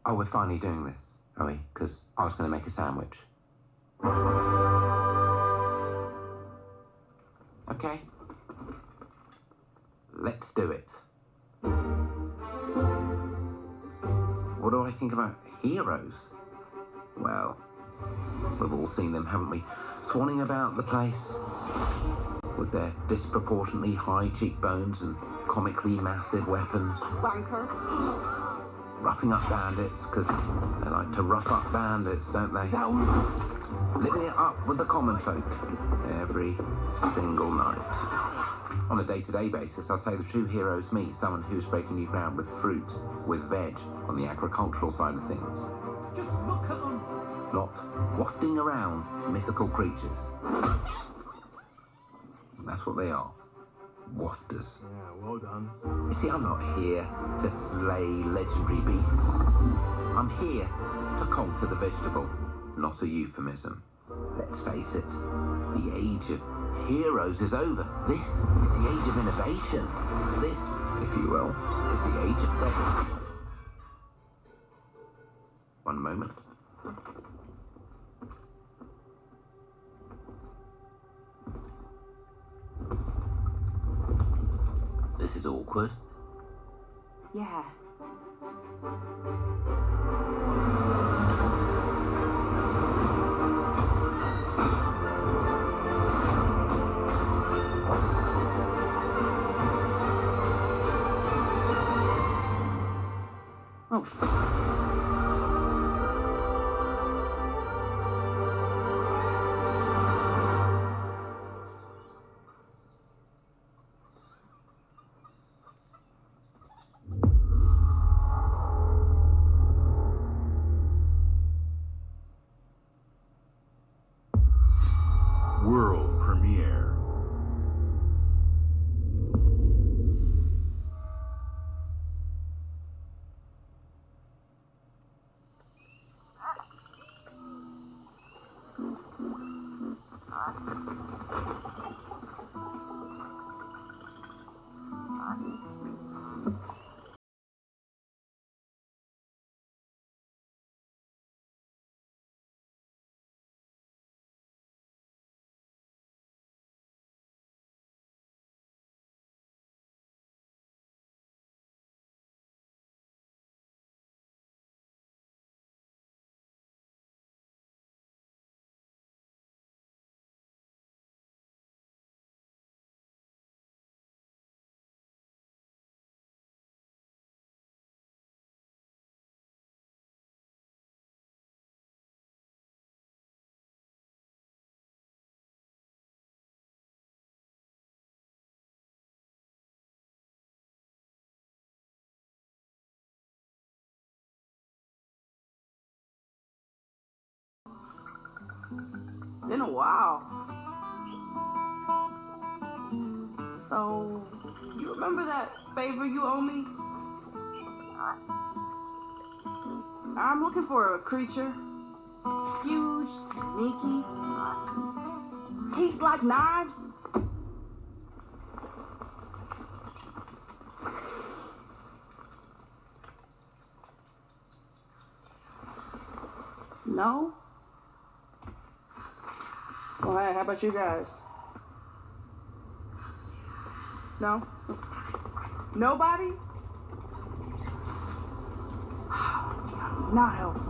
Oh, we're finally doing this, are we? Because I was going to make a sandwich. Okay. Let's do it. What do I think about heroes? Well, we've all seen them, haven't we? Swanning about the place with their disproportionately high cheekbones and comically massive weapons. Wanker. Roughing up bandits, because they like to rough up bandits, don't they? Living it up with the common folk every single night. On a day-to-day basis, I'd say the true hero's me, someone who's breaking new ground with fruit, with veg, on the agricultural side of things. Just look at them. Not wafting around mythical creatures. And that's what they are. Wafters. Yeah, well done. You see, I'm not here to slay legendary beasts. I'm here to conquer the vegetable, not a euphemism. Let's face it, the age of heroes is over. This is the age of innovation. This, if you will, is the age of death. One moment. This is awkward. Yeah. Oh. World premiere. Been a while. So, you remember that favor you owe me? I'm looking for a creature. Huge, sneaky, teeth like knives. No? Well, hey, how about you guys? No? Nobody? Not helpful.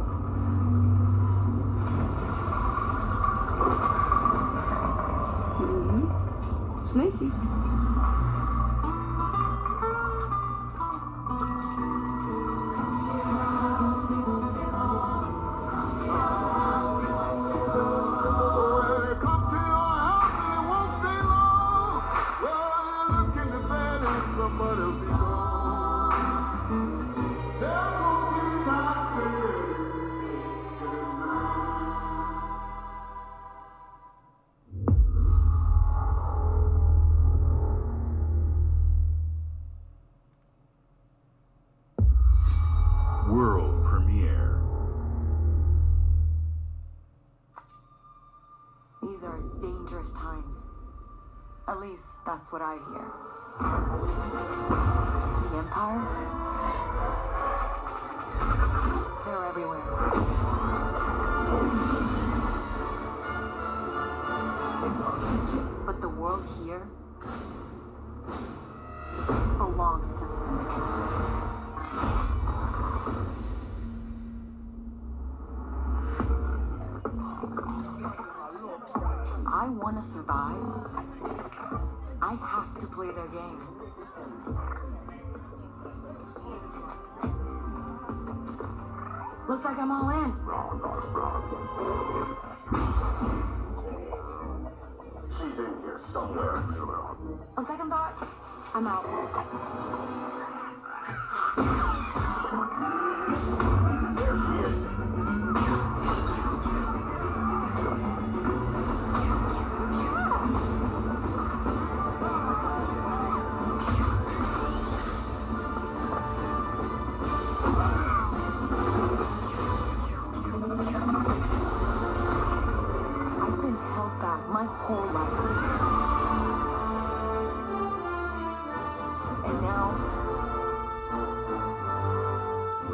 Sneaky. World premiere. These are dangerous times. At least that's what I hear. The Empire? They're everywhere. But the world here belongs to the syndicates. If I want to survive, I have to play their game. Looks like I'm all in. She's in here somewhere. On second thought, I'm out. There she is. I've been held back my whole life. And now,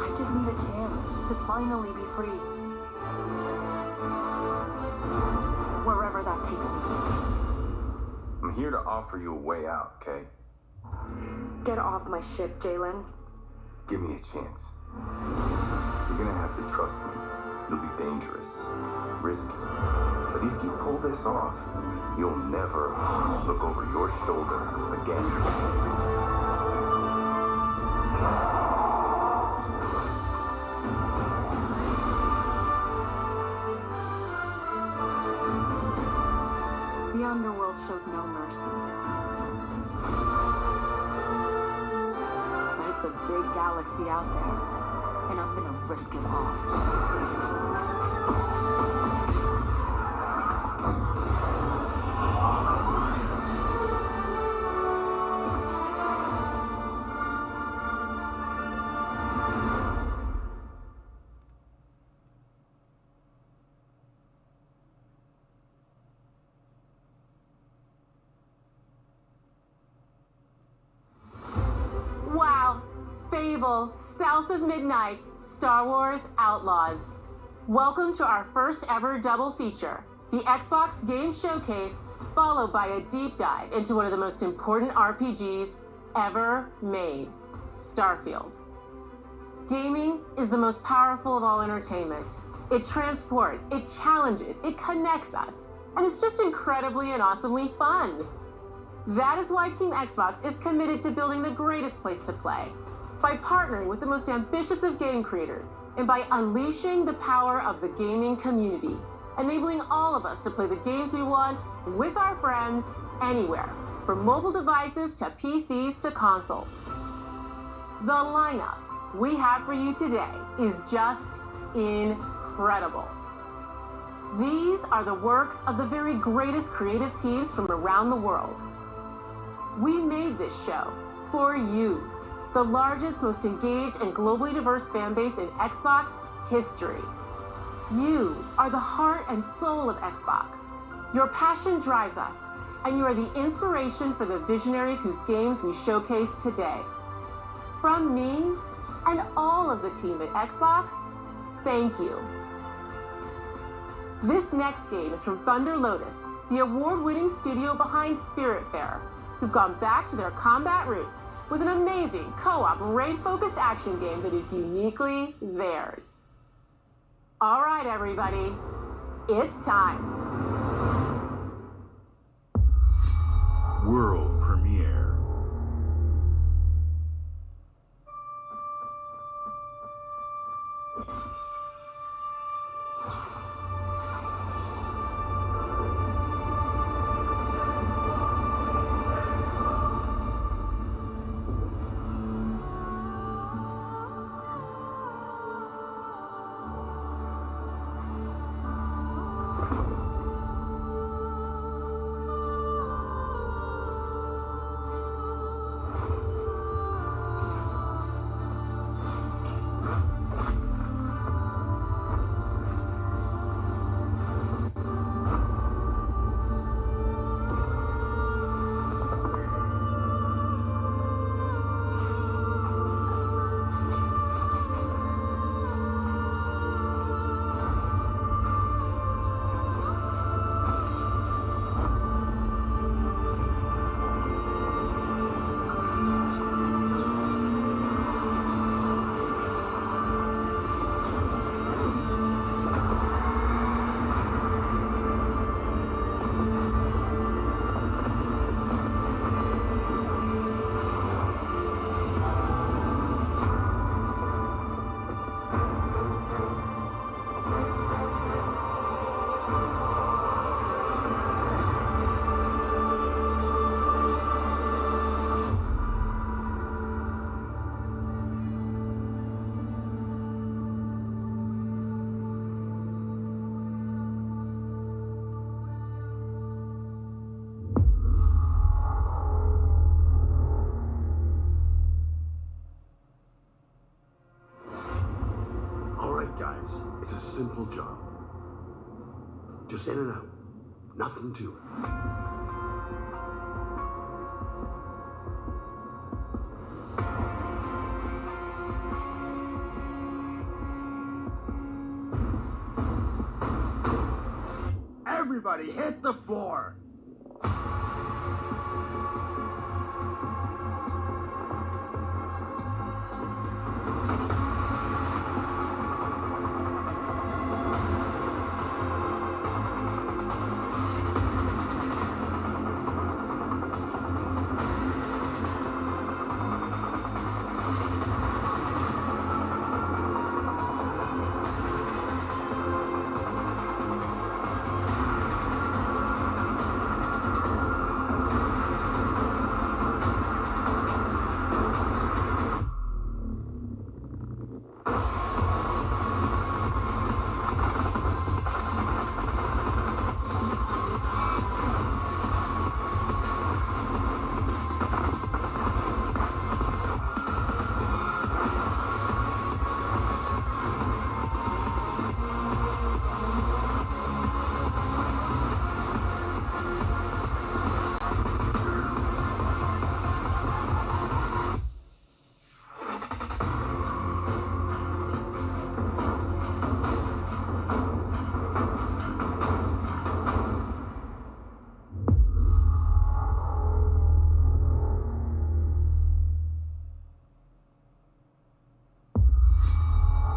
I just need a chance to finally be free. Wherever that takes me. I'm here to offer you a way out, okay? Get off my ship, Jalen. Give me a chance. You're gonna have to trust me. It'll be dangerous, risky. But if you pull this off, you'll never look over your shoulder again. The underworld shows no mercy. But it's a big galaxy out there, and I'm gonna risk it all. Wow, Fable, South of Midnight, Star Wars Outlaws. Welcome to our first ever double feature, the Xbox Game Showcase, followed by a deep dive into one of the most important RPGs ever made, Starfield. Gaming is the most powerful of all entertainment. It transports, it challenges, it connects us, and it's just incredibly and awesomely fun. That is why Team Xbox is committed to building the greatest place to play, by partnering with the most ambitious of game creators, and by unleashing the power of the gaming community, enabling all of us to play the games we want with our friends anywhere, from mobile devices to PCs to consoles. The lineup we have for you today is just incredible. These are the works of the very greatest creative teams from around the world. We made this show for you, the largest, most engaged, and globally diverse fan base in Xbox history. You are the heart and soul of Xbox. Your passion drives us, and you are the inspiration for the visionaries whose games we showcase today. From me and all of the team at Xbox, thank you. This next game is from Thunder Lotus, the award-winning studio behind Spiritfarer, who've gone back to their combat roots with an amazing co-op raid-focused action game that is uniquely theirs. All right, everybody, it's time. World premiere. simple job. Just in and out. Nothing to it. Everybody hit the floor!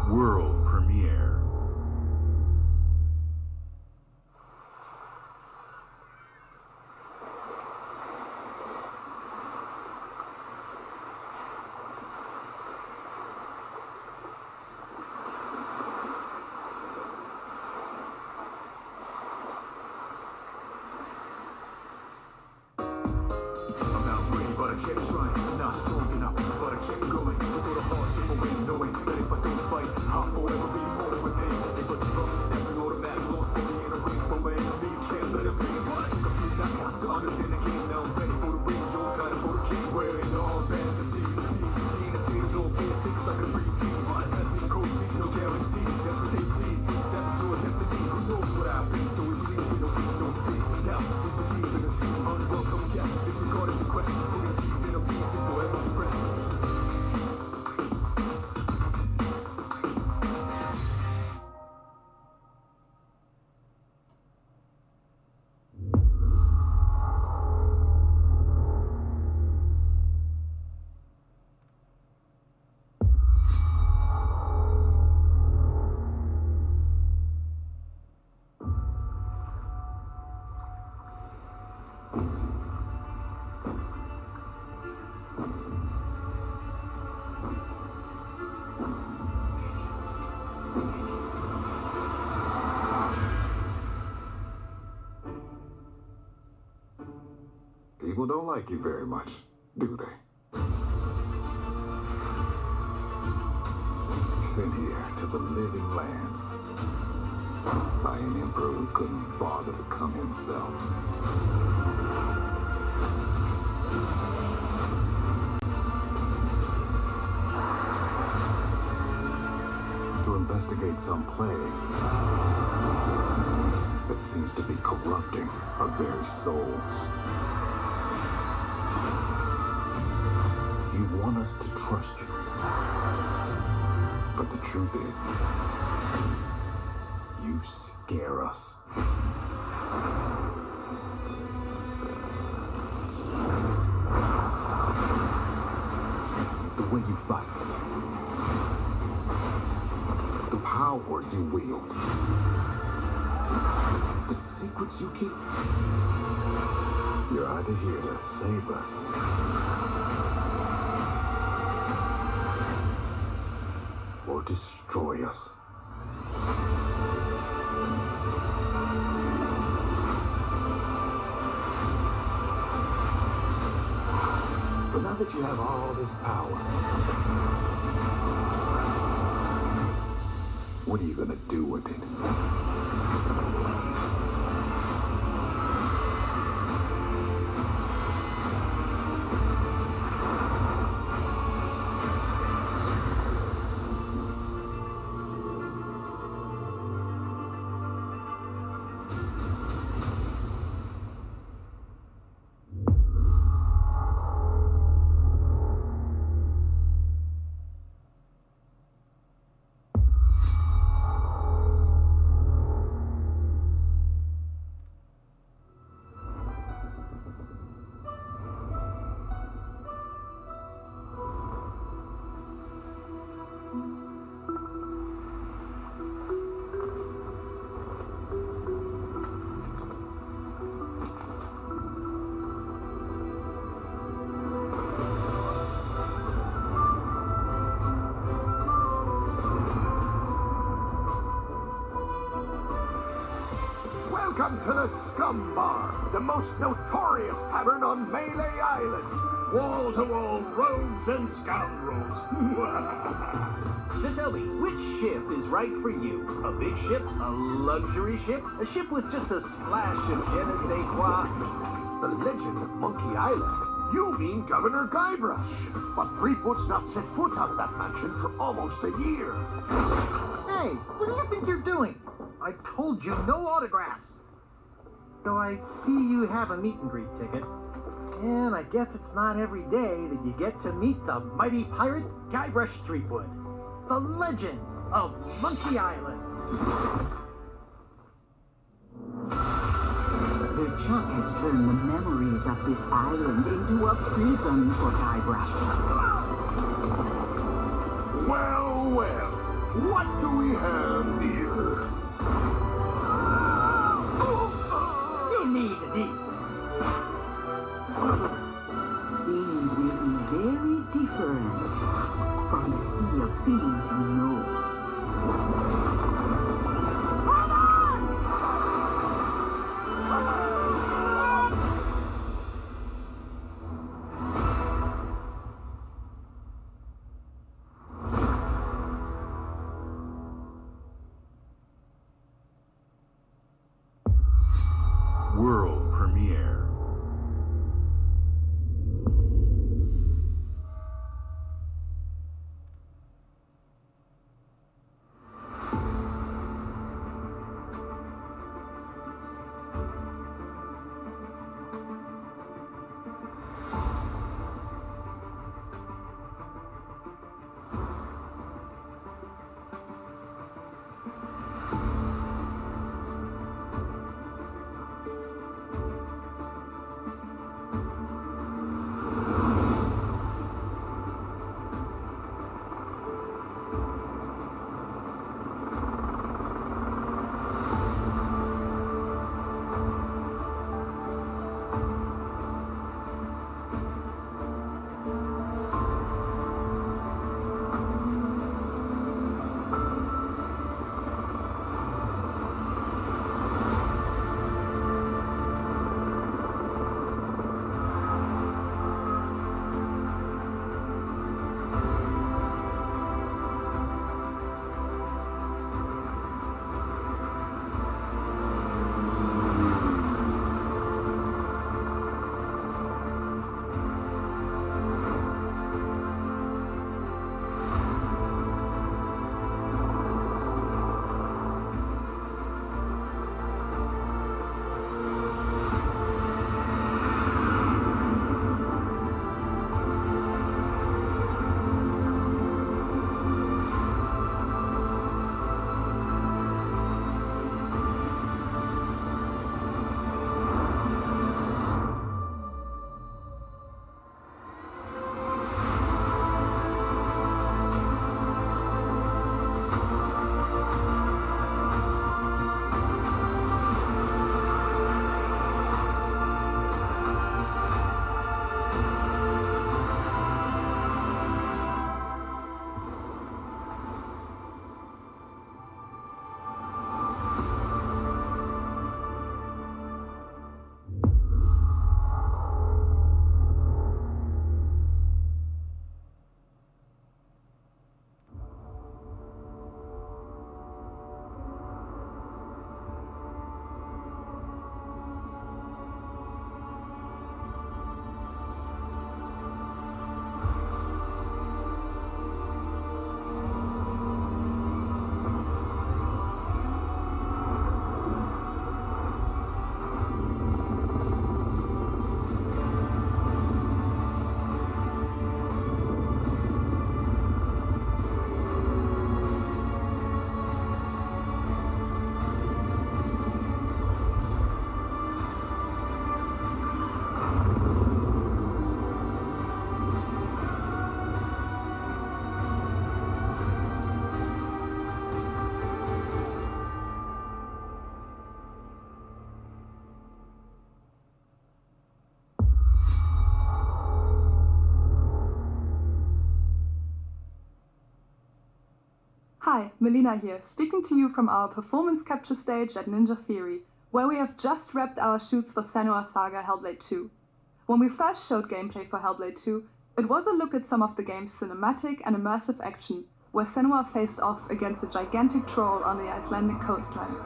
World premiere. I'm not ready, but I kept trying. Not strong enough, but I kept going. Through the hard in my way, knowing that if I don't fight, I'll forever be more with pain. If I give up, that's an automatic loss for me in a ring for my enemies. Can't let it be. Took a few knockouts to understand the game. Now I'm ready for the ring. No time for the king. Wearing all fantasies. In a state of no fear, fixed like a free team. As we proceed, no guarantees. As we take these, we step into a destiny. Who knows what I've been? So we believe in a week, no space. Doubt, we believe in a team. Unwelcome guest, disregarding the question. Putting keys in a piece and forever impressed. People don't like you very much, do they? Sent here to the living lands by an emperor who couldn't bother to come himself. To investigate some plague that seems to be corrupting our very souls. You want us to trust you. But the truth is, you scare us. The way you fight. The power you wield. The secrets you keep. You're either here to save us or destroy us. But now that you have all this power, what are you gonna do with it? to the Scum Bar, the most notorious tavern on Melee Island. Wall-to-wall rogues and scoundrels. So tell me, which ship is right for you? A big ship? A luxury ship? A ship with just a splash of je ne sais quoi? The legend of Monkey Island. You mean Governor Guybrush. But Fleetwood's not set foot out of that mansion for almost a year. Hey, what do you think you're doing? I told you no autographs. Though I see you have a meet and greet ticket. And I guess it's not every day that you get to meet the mighty pirate Guybrush Threepwood, the legend of Monkey Island. The Chuck has turned the memories of this island into a prison for Guybrush. Well, well, what do we have here? You need these. Things will be very different from the sea of thieves you know. World premiere. Hi, Melina here, speaking to you from our performance capture stage at Ninja Theory, where we have just wrapped our shoots for Senua's Saga Hellblade 2. When we first showed gameplay for Hellblade 2, it was a look at some of the game's cinematic and immersive action, where Senua faced off against a gigantic troll on the Icelandic coastline.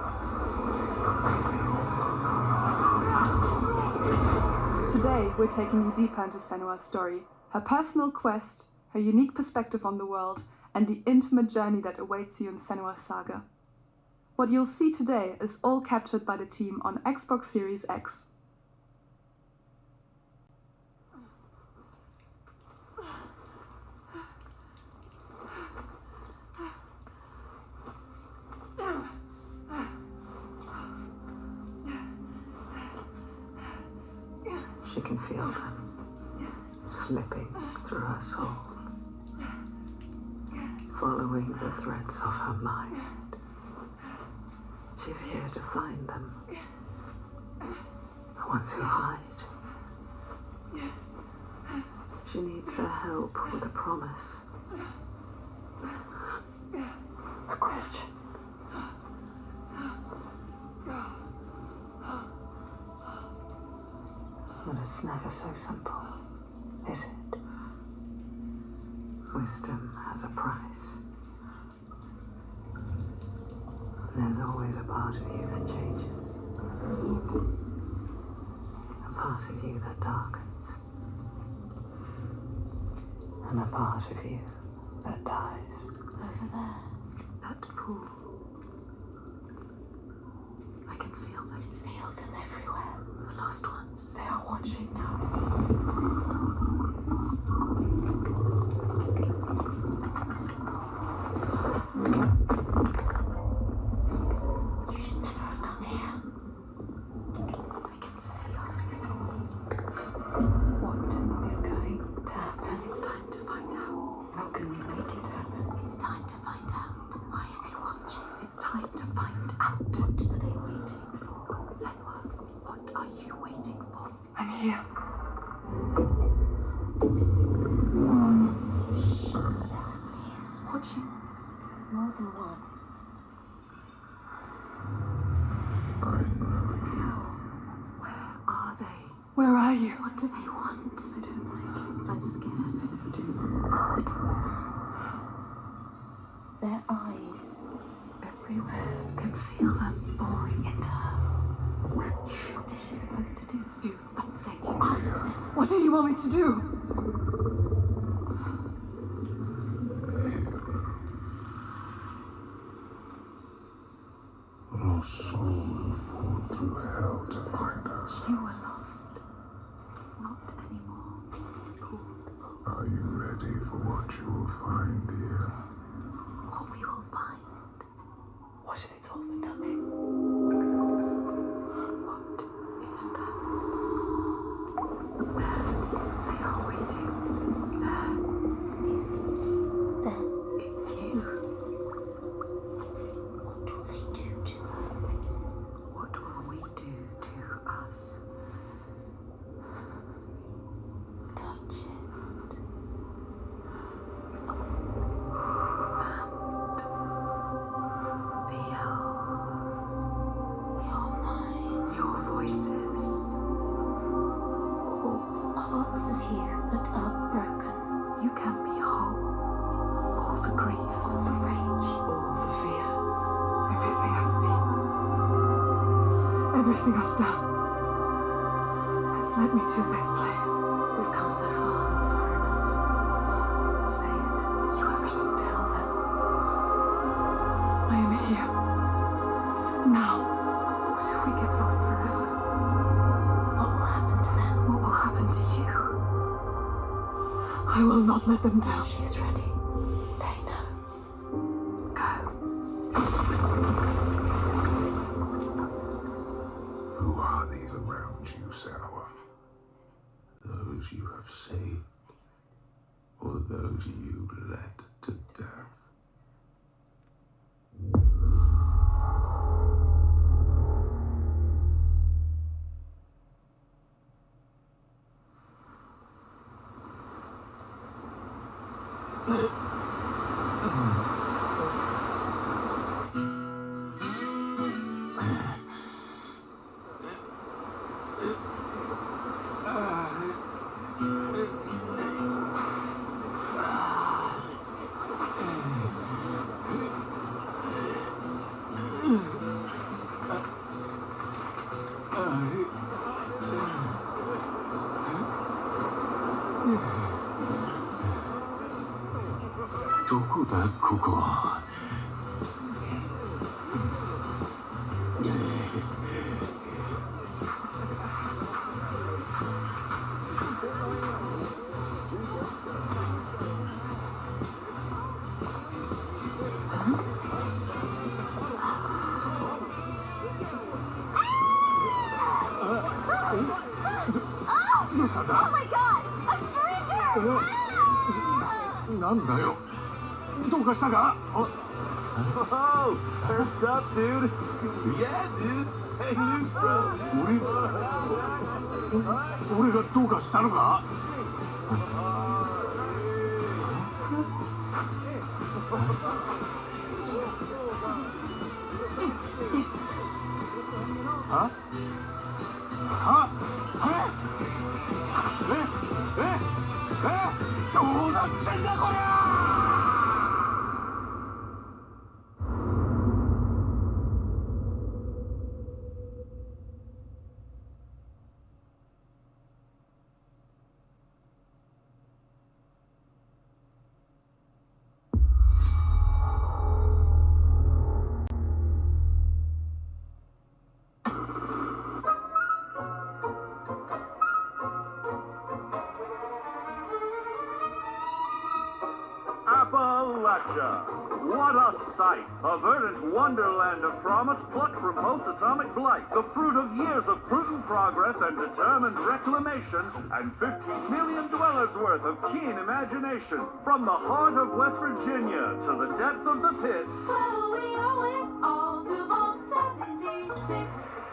Today, we're taking you deeper into Senua's story, her personal quest, her unique perspective on the world, and the intimate journey that awaits you in Senua's Saga. What you'll see today is all captured by the team on Xbox Series X. She can feel them slipping through her soul, following the threads of her mind. She's here to find them, the ones who hide. She needs their help with a promise, a question. But it's never so simple, is it? Wisdom has a price. There's always a part of you that changes. A part of you that darkens. And a part of you that dies. Over there, that pool. I can feel them. Feel them everywhere. The lost ones. They are watching us. Where are you? What do they want? I don't like it. I'm scared. This is too mad. Their eyes everywhere. I can feel them boring into her. Witch. What is she supposed to do? Do something. Ask them. What do you want me to do? Our souls fall through hell to find us. You were lost. Not anymore. Are you ready for what you will find here? What we will find. What if it's all for nothing? What is that? They are waiting. It's you. What will they do to her? What will we do to us? Touch it. And feel your mind, your voices. All the parts of you that are broken. You can be whole. All the grief, all the rage, all the fear. Everything I've seen, everything I've done has led me to this place. We've come so far, not far enough. Say it. You are ready to tell them. I am here. Now. What if we get lost forever? What will happen to them? What will happen to you? I will not let them down. She is ready. They know. Go. Who are these around you, Senua? Those you have saved, or those you led to death? こだここ。どうしたんだ？ Oh my god! A stranger! なんだよ。どうかしたか？ Oh, surf's up, dude. Yeah, dude. Hey, loose, bro. 俺がどうかしたのか？は？は？どうなってんだこりゃ！Appalachia. What a sight! A verdant wonderland of promise plucked from post-atomic blight. The fruit of years of prudent progress and determined reclamation, and 15 million dwellers worth of keen imagination. From the heart of West Virginia to the depths of the pit. Well, we owe it all to Vault 76.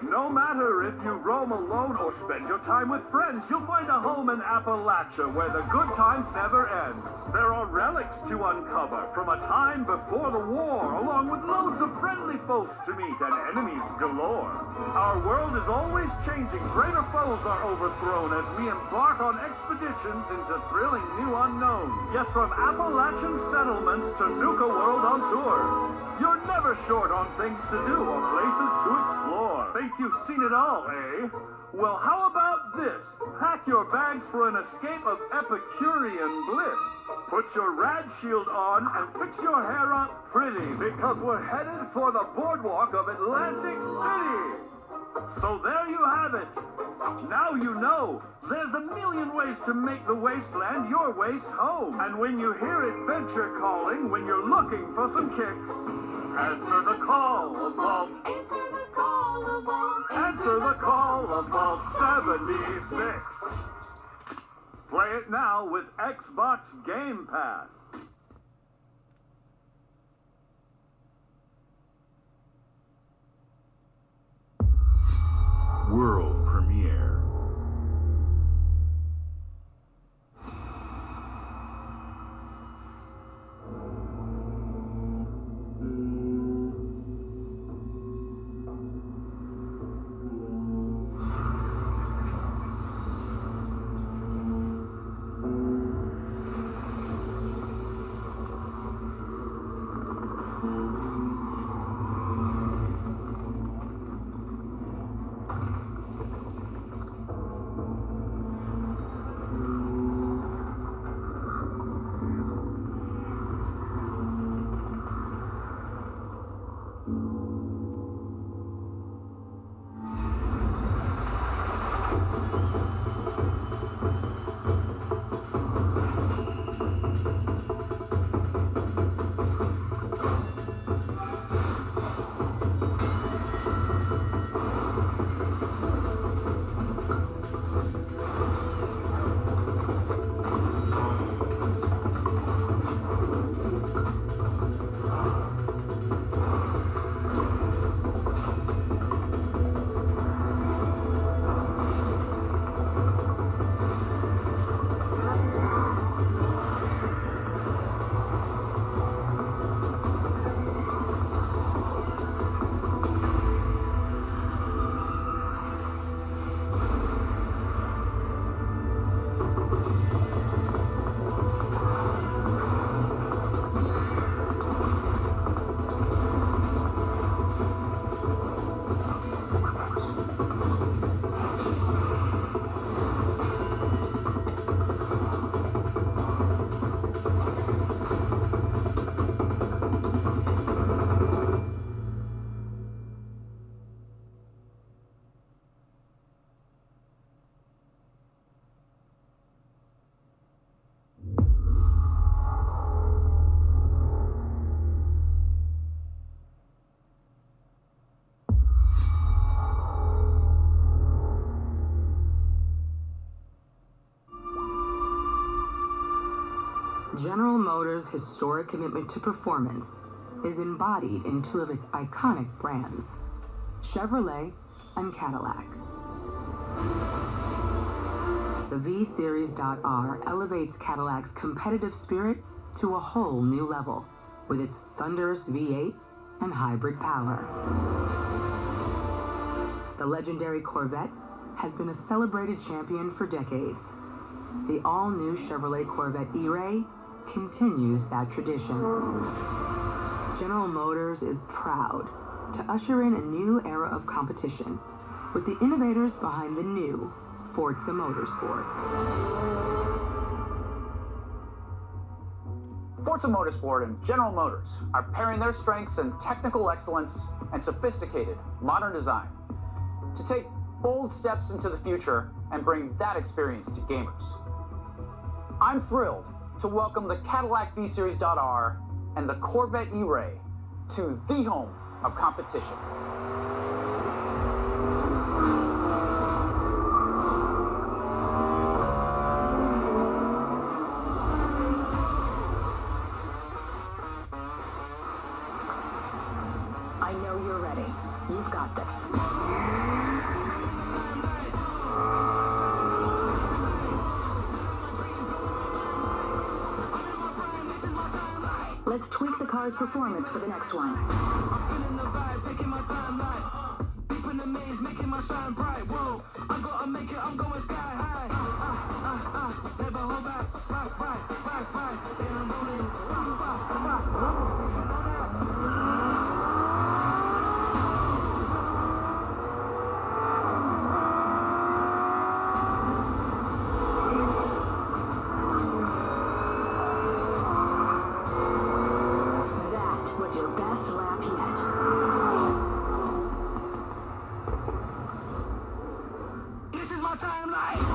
No matter if you roam alone or spend your time with friends, you'll find a home in Appalachia where the good times never end. There are relics to uncover from a time before the war, along with loads of friendly folks to meet and enemies galore. Our world is always changing. Greater foes are overthrown as we embark on expeditions into thrilling new unknowns. Yes, from Appalachian settlements to Nuka World on tour. You're never short on things to do or places to explore. Think you've seen it all, eh? Well, how about this? Pack your bags for an escape of Epicurean bliss. Put your rad shield on and fix your hair up pretty, because we're headed for the boardwalk of Atlantic City. So there you have it. Now you know. There's a million ways to make the wasteland your waste home. And when you hear adventure calling, when you're looking for some kicks, answer the call of Vault. Answer the call of Vault. Answer the call of Vault 76. Play it now with Xbox Game Pass. World premiere. General Motors' historic commitment to performance is embodied in two of its iconic brands, Chevrolet and Cadillac. The V-Series.R elevates Cadillac's competitive spirit to a whole new level with its thunderous V8 and hybrid power. The legendary Corvette has been a celebrated champion for decades. The all-new Chevrolet Corvette E-Ray continues that tradition. General Motors is proud to usher in a new era of competition with the innovators behind the new Forza Motorsport. Forza Motorsport and General Motors are pairing their strengths in technical excellence and sophisticated modern design to take bold steps into the future and bring that experience to gamers. I'm thrilled to welcome the Cadillac V-Series.R and the Corvette E-Ray to the home of competition. I know you're ready. You've got this. Let's tweak the car's performance for the next one. I'm feeling the vibe, taking my time like deep in the maze, making my shine bright. Whoa, I'm gonna make it, I'm going sky high. Never hold back, right. And I'm rolling, your best lap yet. This is my timeline.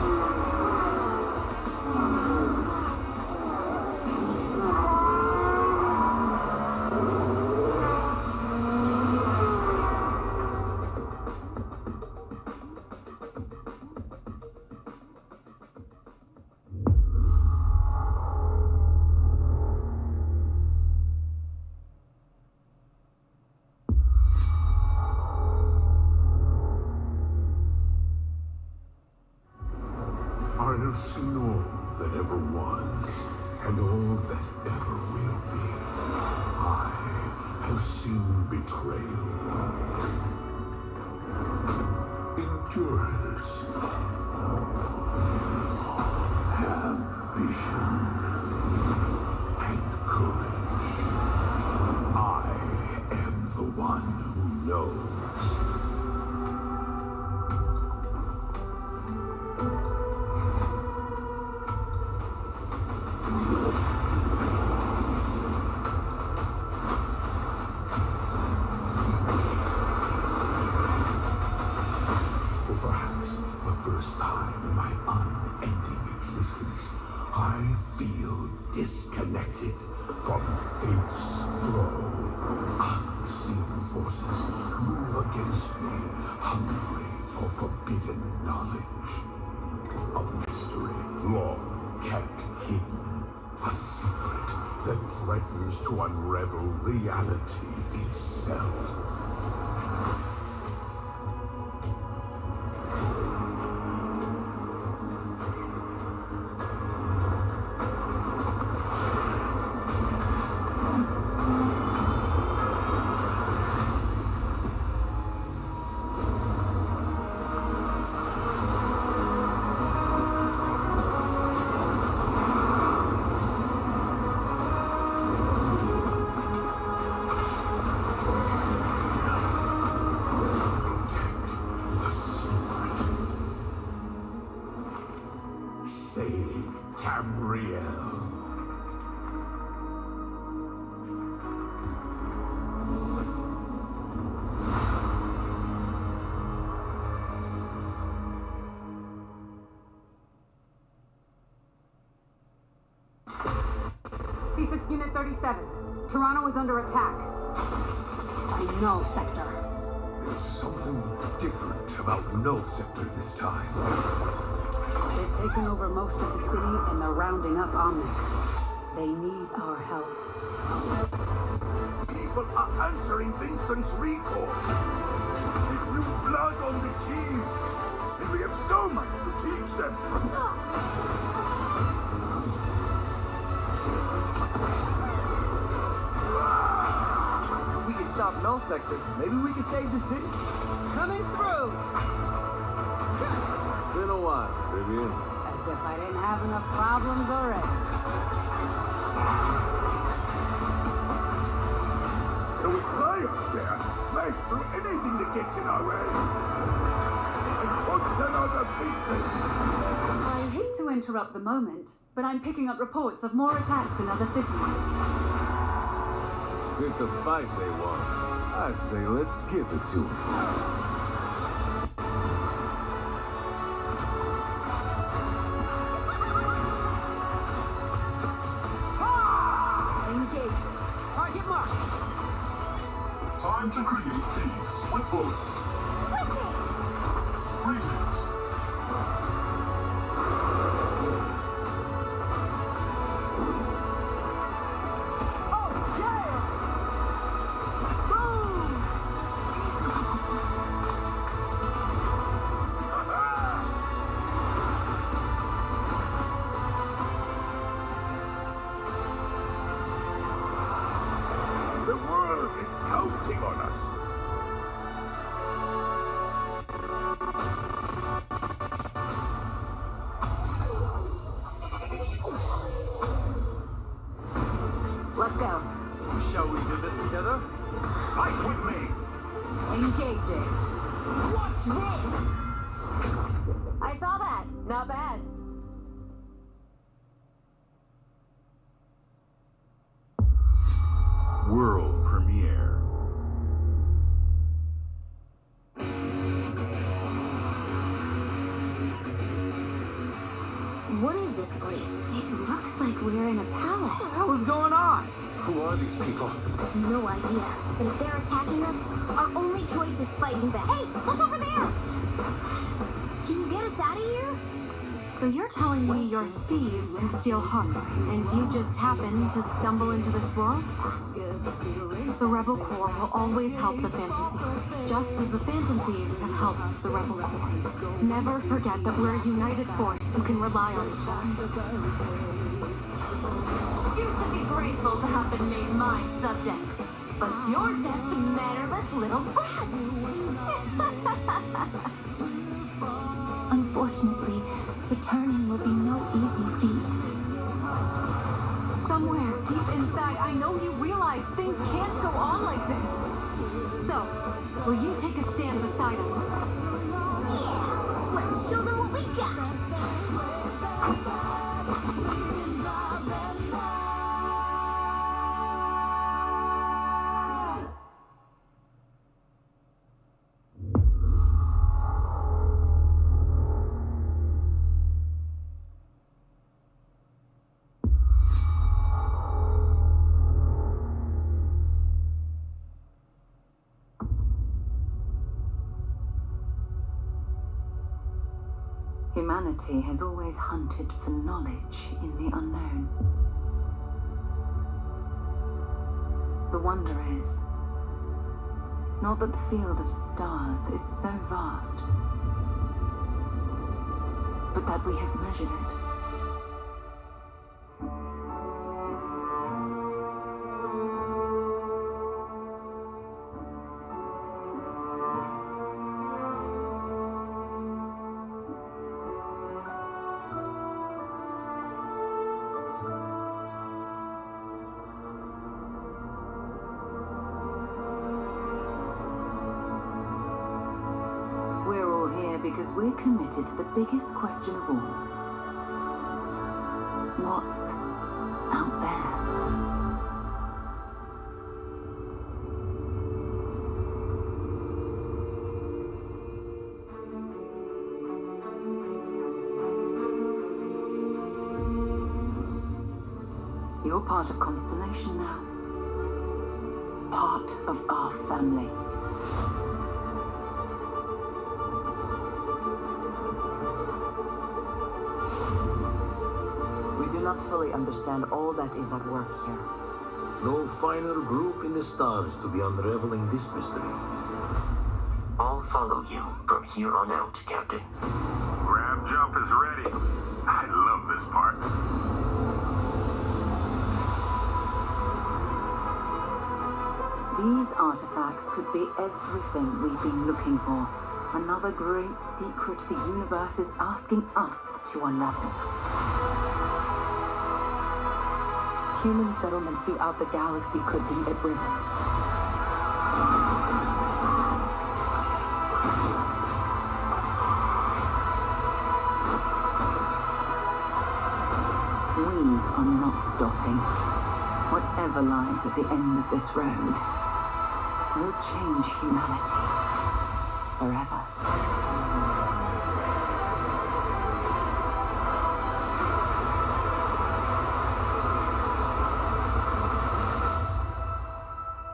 I have seen all that ever was, and all that ever will be. I have seen betrayal, endurance, ambition, and courage. I am the one who knows. Disconnected from fate's flow. Unseen forces move against me, hungry for forbidden knowledge. A mystery long kept hidden. A secret that threatens to unravel reality itself. C6 Unit 37. Toronto is under attack. By Null Sector. There's something different about Null Sector this time. They've taken over most of the city and they're rounding up Omnics. They need our help. People are answering Winston's recall. There's new blood on the team. And we have so much to teach them. If we can stop Null Sector, maybe we can save the city. Coming through! Been a while, Vivian. As if I didn't have enough problems already. So we fly up there, smash through anything that gets in our way. And what's another business? I hate to interrupt the moment, but I'm picking up reports of more attacks in other cities. It's a fight they want. I say let's give it to them. Engage. Target marked. Time to create peace with bullets. Remix. The world is counting on us. Let's go. Shall we do this together? Fight with me. Engaging. Watch this. I saw that. Not bad. World premiere. What is this place? It looks like we're in a palace. What the hell is going on? Who are these people? No idea. But if they're attacking us, our only choice is fighting back. Hey, look over there! Can you get us out of here? So you're telling me you're thieves who steal hearts, and you just happen to stumble into this world? The Rebel Corps will always help the Phantom Thieves, just as the Phantom Thieves have helped the Rebel Corps. Never forget that we're a united force who can rely on each other. You should be grateful to have been made my subjects. But you're just mannerless little brats! Unfortunately, returning will be no easy feat. Somewhere deep inside, I know you realize things can't go on like this. So, will you take a stand beside us? Yeah! Let's show them what we got! Humanity has always hunted for knowledge in the unknown. The wonder is, not that the field of stars is so vast, but that we have measured it. Because we're committed to the biggest question of all. What's out there? You're part of Constellation now. Part of our family. We do cannot fully understand all that is at work here. No finer group in the stars to be unraveling this mystery. I'll follow you from here on out, Captain. Grab jump is ready. I love this part. These artifacts could be everything we've been looking for. Another great secret the universe is asking us to unravel. Human settlements throughout the galaxy could be at risk. We are not stopping. Whatever lies at the end of this road will change humanity forever.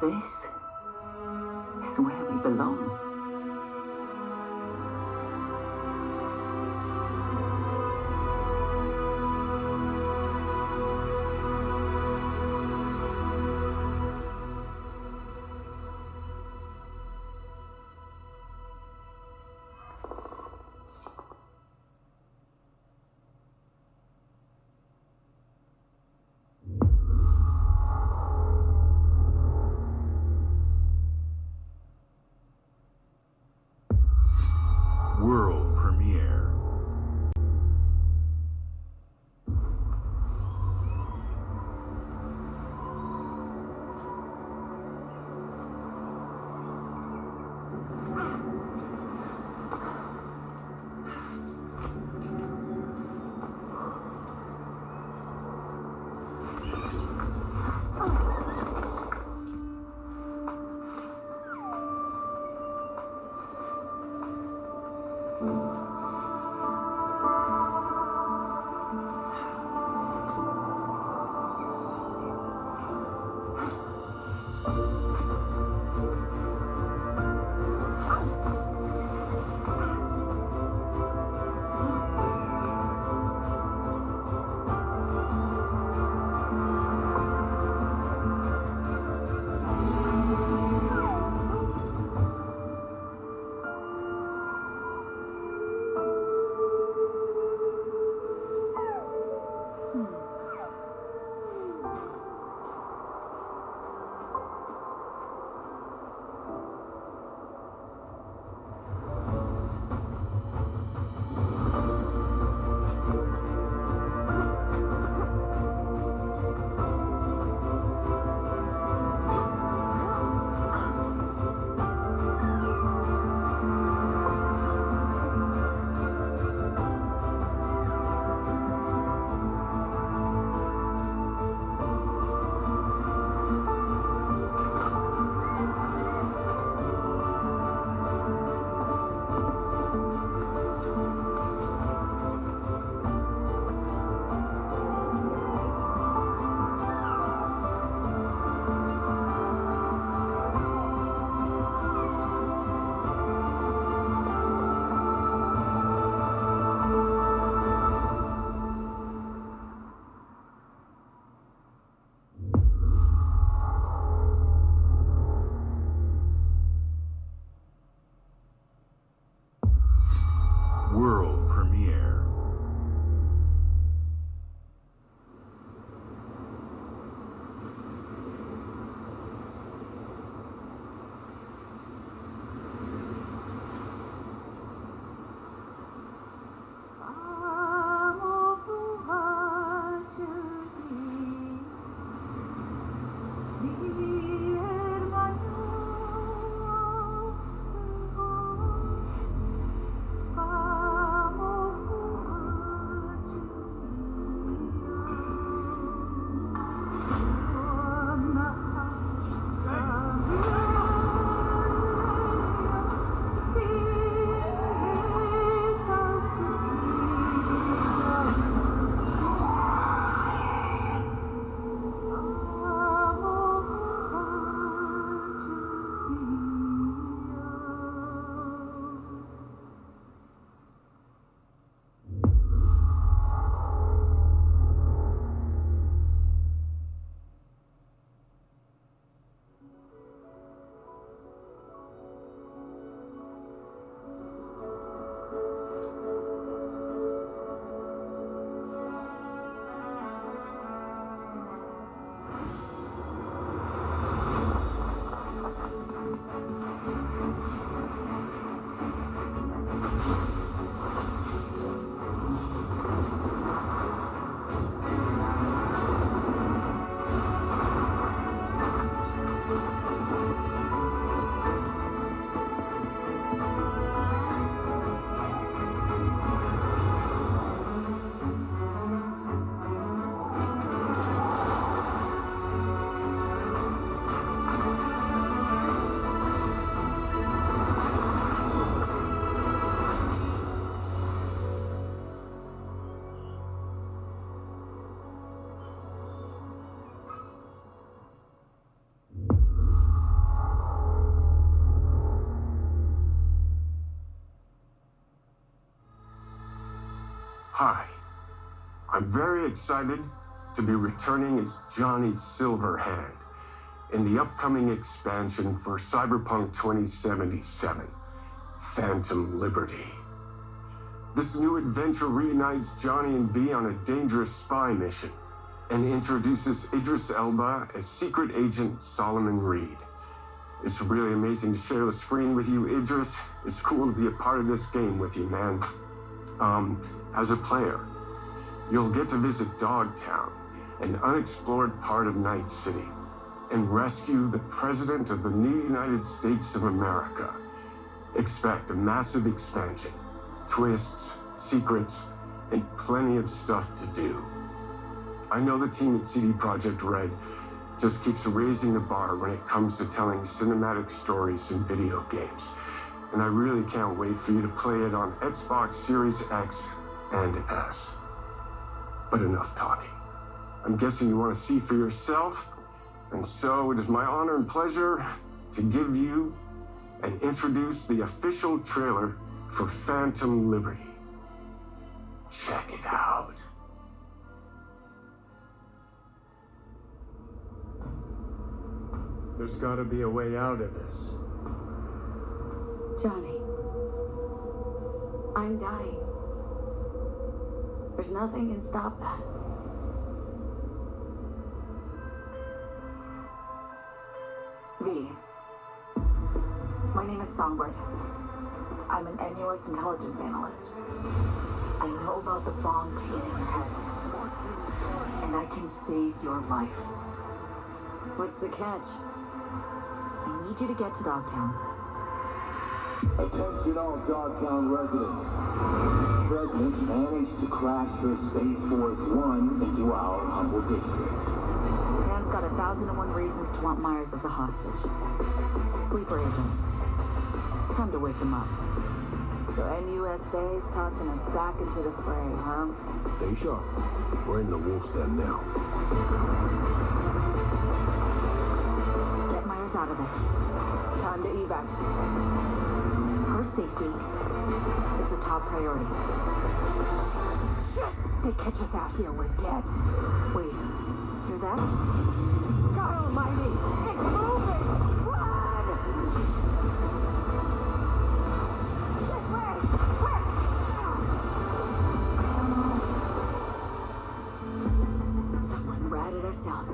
This is where we belong. World premiere. World premiere. Hi. I'm very excited to be returning as Johnny Silverhand in the upcoming expansion for Cyberpunk 2077, Phantom Liberty. This new adventure reunites Johnny and V on a dangerous spy mission and introduces Idris Elba as secret agent Solomon Reed. It's really amazing to share the screen with you, Idris. It's cool to be a part of this game with you, man. As a player, you'll get to visit Dogtown, an unexplored part of Night City, and rescue the President of the new United States of America. Expect a massive expansion, twists, secrets, and plenty of stuff to do. I know the team at CD Projekt Red just keeps raising the bar when it comes to telling cinematic stories in video games, and I really can't wait for you to play it on Xbox Series X and S. But enough talking. I'm guessing you want to see for yourself, and so it is my honor and pleasure to give you and introduce the official trailer for Phantom Liberty. Check it out. There's gotta be a way out of this. Johnny, I'm dying. There's nothing can stop that. V. My name is Songbird. I'm an NUS intelligence analyst. I know about the bomb taint in your head. And I can save your life. What's the catch? I need you to get to Dogtown. Attention all Dogtown residents. The President managed to crash her Space Force One into our humble district. Man's got 1,001 reasons to want Myers as a hostage. Sleeper agents. Time to wake them up. So NUSA's tossing us back into the fray, huh? Stay sharp. We're in the wolf's den now. Get Myers out of there. Time to evac. Her safety is the top priority. Shit! They catch us out here, we're dead. Wait, hear that? God almighty! It's moving! Run! Get ready! Quick! Someone ratted us out.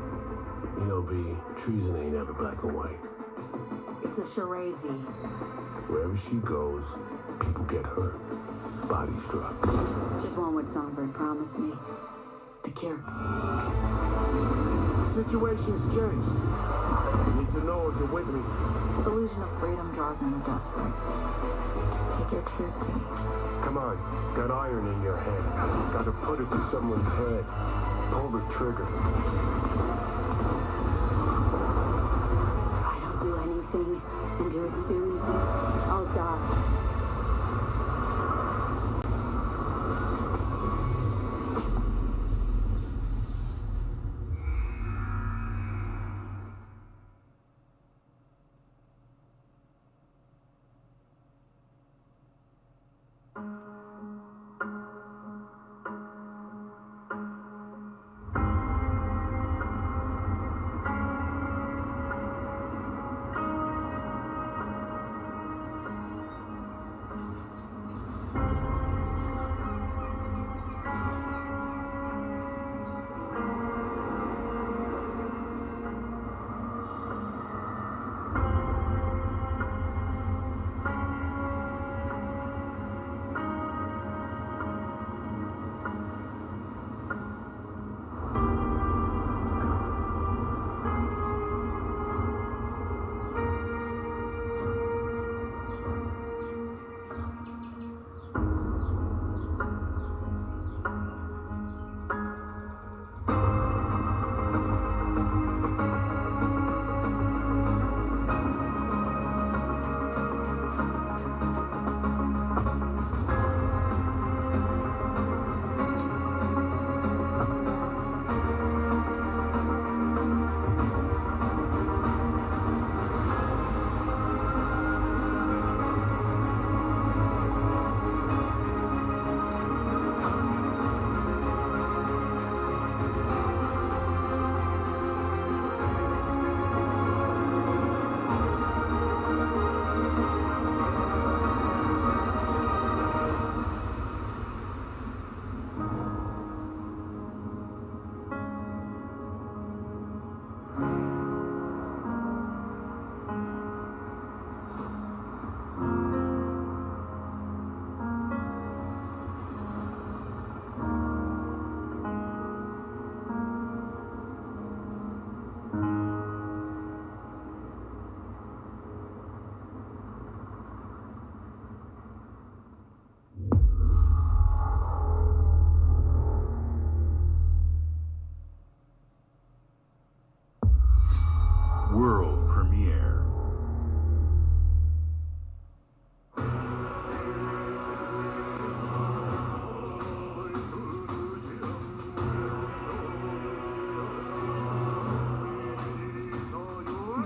You know, V, treason ain't ever black and white. It's a charade, V. Wherever she goes, people get hurt. Bodies drop. Just want what Songbird promised me. The cure. Situation's changed. You need to know if you're with me. Illusion of freedom draws in the desperate. Take your truth to me. Come on, got iron in your hand. Gotta put it to someone's head. Pull the trigger. I don't do anything and do it soon. I'll die.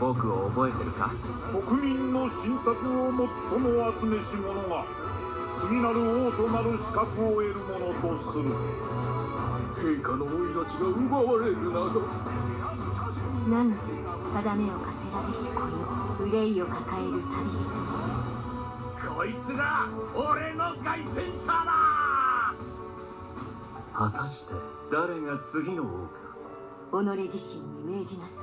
僕を覚えてるか？国民の信託を最も集めし者が次なる王となる資格を得るものとする。陛下のお命が奪われるなど。汝定めを課せられし子よ、憂いを抱える旅人。こいつが俺の凱旋者だ。果たして誰が次の王か。己自身に命じなさい。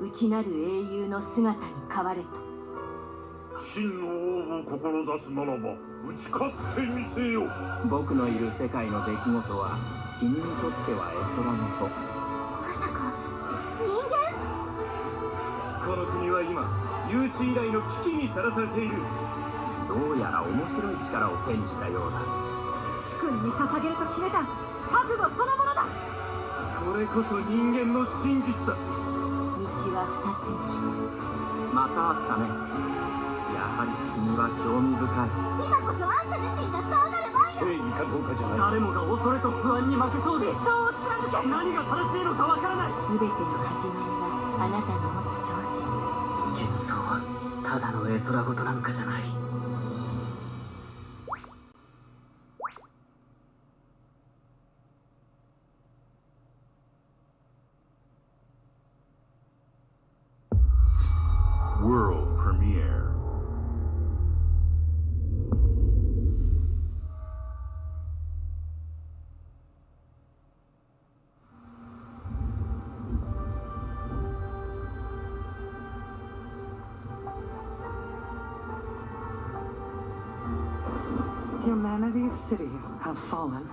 内なる英雄の姿に変われと。真の王を志すならば打ち勝ってみせよ。僕のいる世界の出来事は君にとっては絵空事。まさか人間？この国は今有史以来の危機にさらされている。どうやら面白い力を手にしたようだ。主君に捧げると決めた覚悟そのものだ。これこそ人間の真実だ。道は二つに一つ。またあったね。やはり君は興味深い。今こそあんた自身がそうなる番だ。正義かどうかじゃない。誰もが恐れと不安に負けそうで。理想を貫け。何が正しいのかわからない。全ての始まりはあなたの持つ小説。幻想はただの絵空事なんかじゃない。World premiere. Humanity's cities have fallen.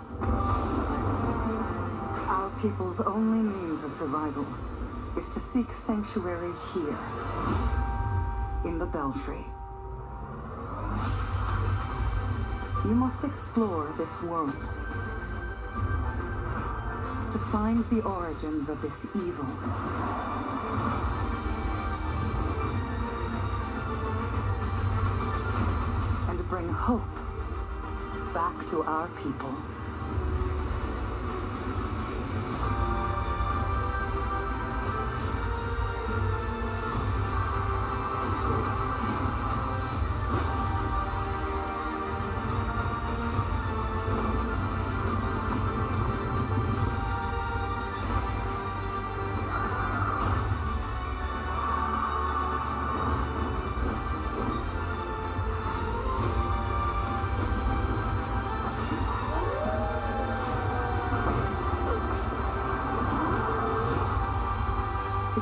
Our people's only means of survival is to seek sanctuary here, in the Belfry. You must explore this world to find the origins of this evil. And bring hope back to our people.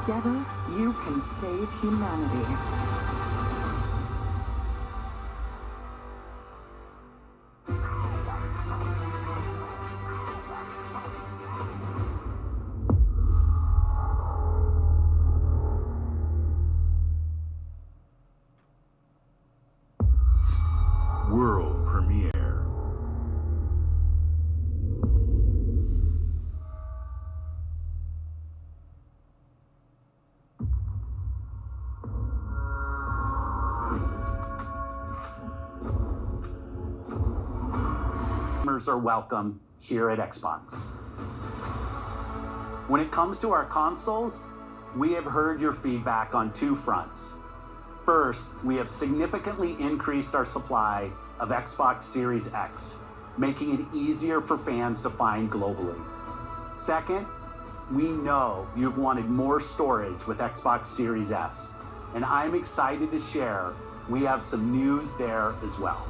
Together, you can save humanity. World premiere. Are welcome here at Xbox. When it comes to our consoles, we have heard your feedback on two fronts. First, we have significantly increased our supply of Xbox Series X, making it easier for fans to find globally. Second, we know you've wanted more storage with Xbox Series S, and I'm excited to share we have some news there as well.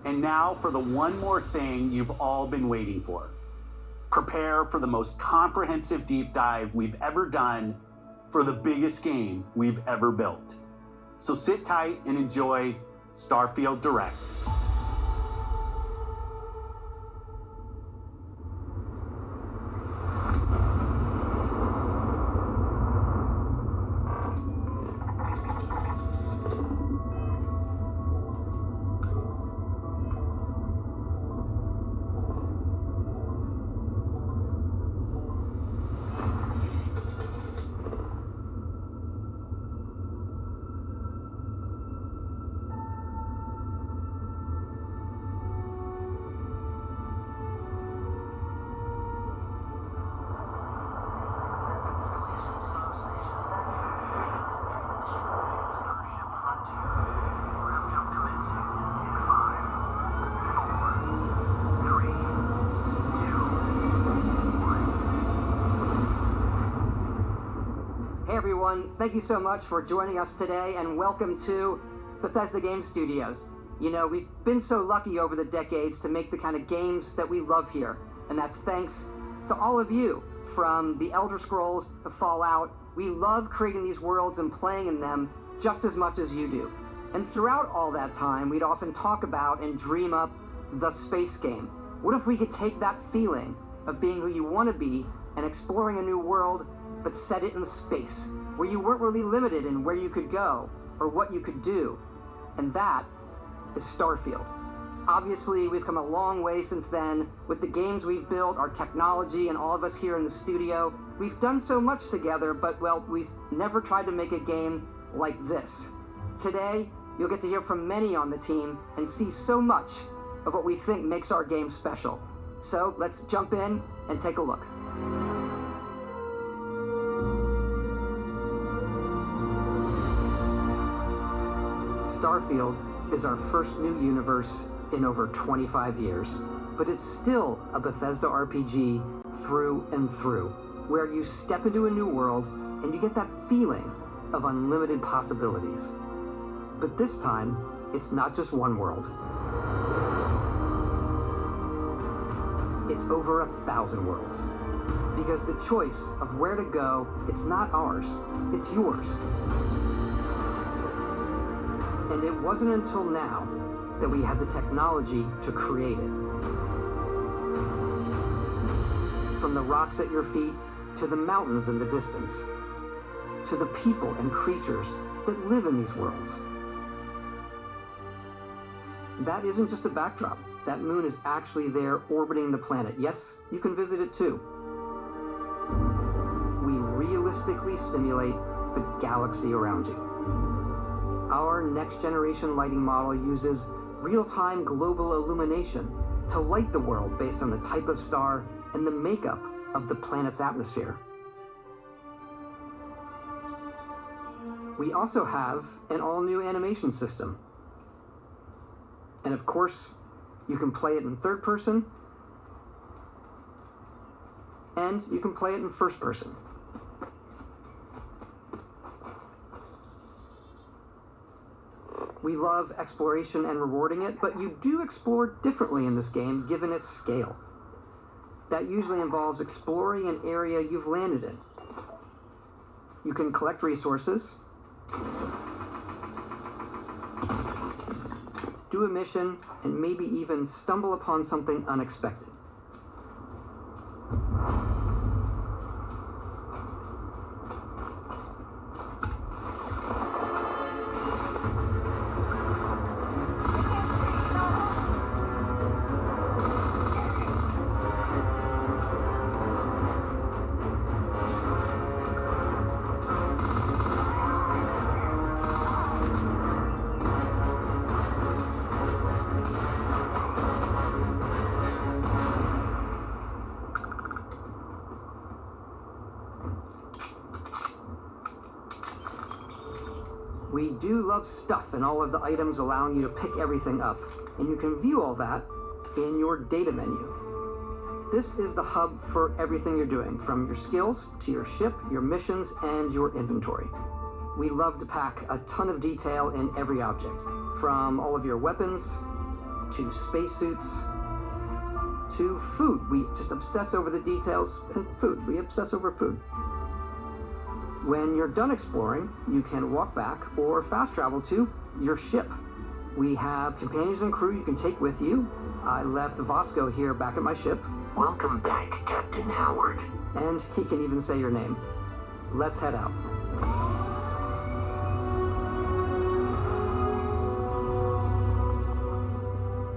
And now for the one more thing you've all been waiting for. Prepare for the most comprehensive deep dive we've ever done for the biggest game we've ever built. So sit tight and enjoy Starfield Direct. Hey everyone, thank you so much for joining us today and welcome to Bethesda Game Studios. You know, we've been so lucky over the decades to make the kind of games that we love here, and that's thanks to all of you. From the Elder Scrolls to Fallout, we love creating these worlds and playing in them just as much as you do. And throughout all that time, we'd often talk about and dream up the space game. What if we could take that feeling of being who you want to be and exploring a new world, but set it in space, where you weren't really limited in where you could go or what you could do? And that is Starfield. Obviously, we've come a long way since then with the games we've built, our technology, and all of us here in the studio. We've done so much together, but well, we've never tried to make a game like this. Today, you'll get to hear from many on the team and see so much of what we think makes our game special. So let's jump in and take a look. Starfield is our first new universe in over 25 years, but it's still a Bethesda RPG through and through, where you step into a new world and you get that feeling of unlimited possibilities. But this time, it's not just one world. It's over 1,000 worlds. Because the choice of where to go, it's not ours, it's yours. And it wasn't until now that we had the technology to create it. From the rocks at your feet, to the mountains in the distance, to the people and creatures that live in these worlds. That isn't just a backdrop. That moon is actually there orbiting the planet. Yes, you can visit it too. We realistically simulate the galaxy around you. Our next-generation lighting model uses real-time global illumination to light the world based on the type of star and the makeup of the planet's atmosphere. We also have an all-new animation system. And of course, you can play it in third person, and you can play it in first person. We love exploration and rewarding it, but you do explore differently in this game given its scale. That usually involves exploring an area you've landed in. You can collect resources, do a mission, and maybe even stumble upon something unexpected. We do love stuff and all of the items allowing you to pick everything up, and you can view all that in your data menu. This is the hub for everything you're doing, from your skills to your ship, your missions, and your inventory. We love to pack a ton of detail in every object, from all of your weapons, to spacesuits, to food. We just obsess over the details, and food. We obsess over food. When you're done exploring, you can walk back or fast travel to your ship. We have companions and crew you can take with you. I left Vasco here back at my ship. Welcome back, Captain Howard. And he can even say your name. Let's head out.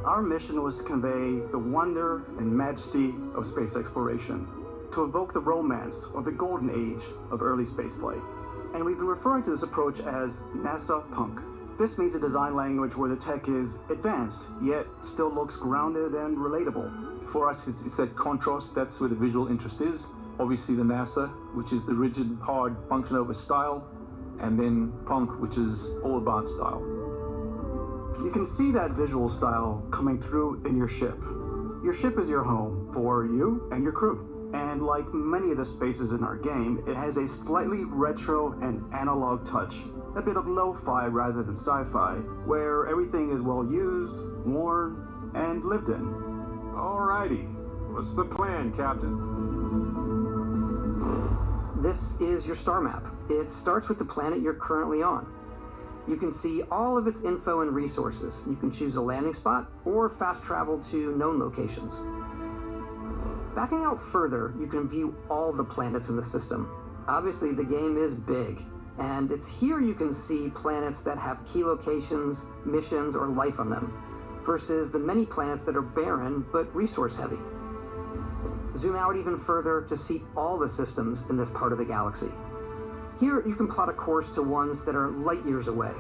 Our mission was to convey the wonder and majesty of space exploration, to evoke the romance of the golden age of early spaceflight. And we've been referring to this approach as NASA Punk. This means a design language where the tech is advanced, yet still looks grounded and relatable. For us, it's that contrast, that's where the visual interest is. Obviously the NASA, which is the rigid, hard, function over style, and then Punk, which is all about style. You can see that visual style coming through in your ship. Your ship is your home for you and your crew. And like many of the spaces in our game, it has a slightly retro and analog touch. A bit of lo-fi rather than sci-fi, where everything is well used, worn, and lived in. Alrighty. What's the plan, Captain? This is your star map. It starts with the planet you're currently on. You can see all of its info and resources. You can choose a landing spot or fast travel to known locations. Backing out further, you can view all the planets in the system. Obviously, the game is big, and it's here you can see planets that have key locations, missions, or life on them, versus the many planets that are barren but resource heavy. Zoom out even further to see all the systems in this part of the galaxy. Here, you can plot a course to ones that are light years away.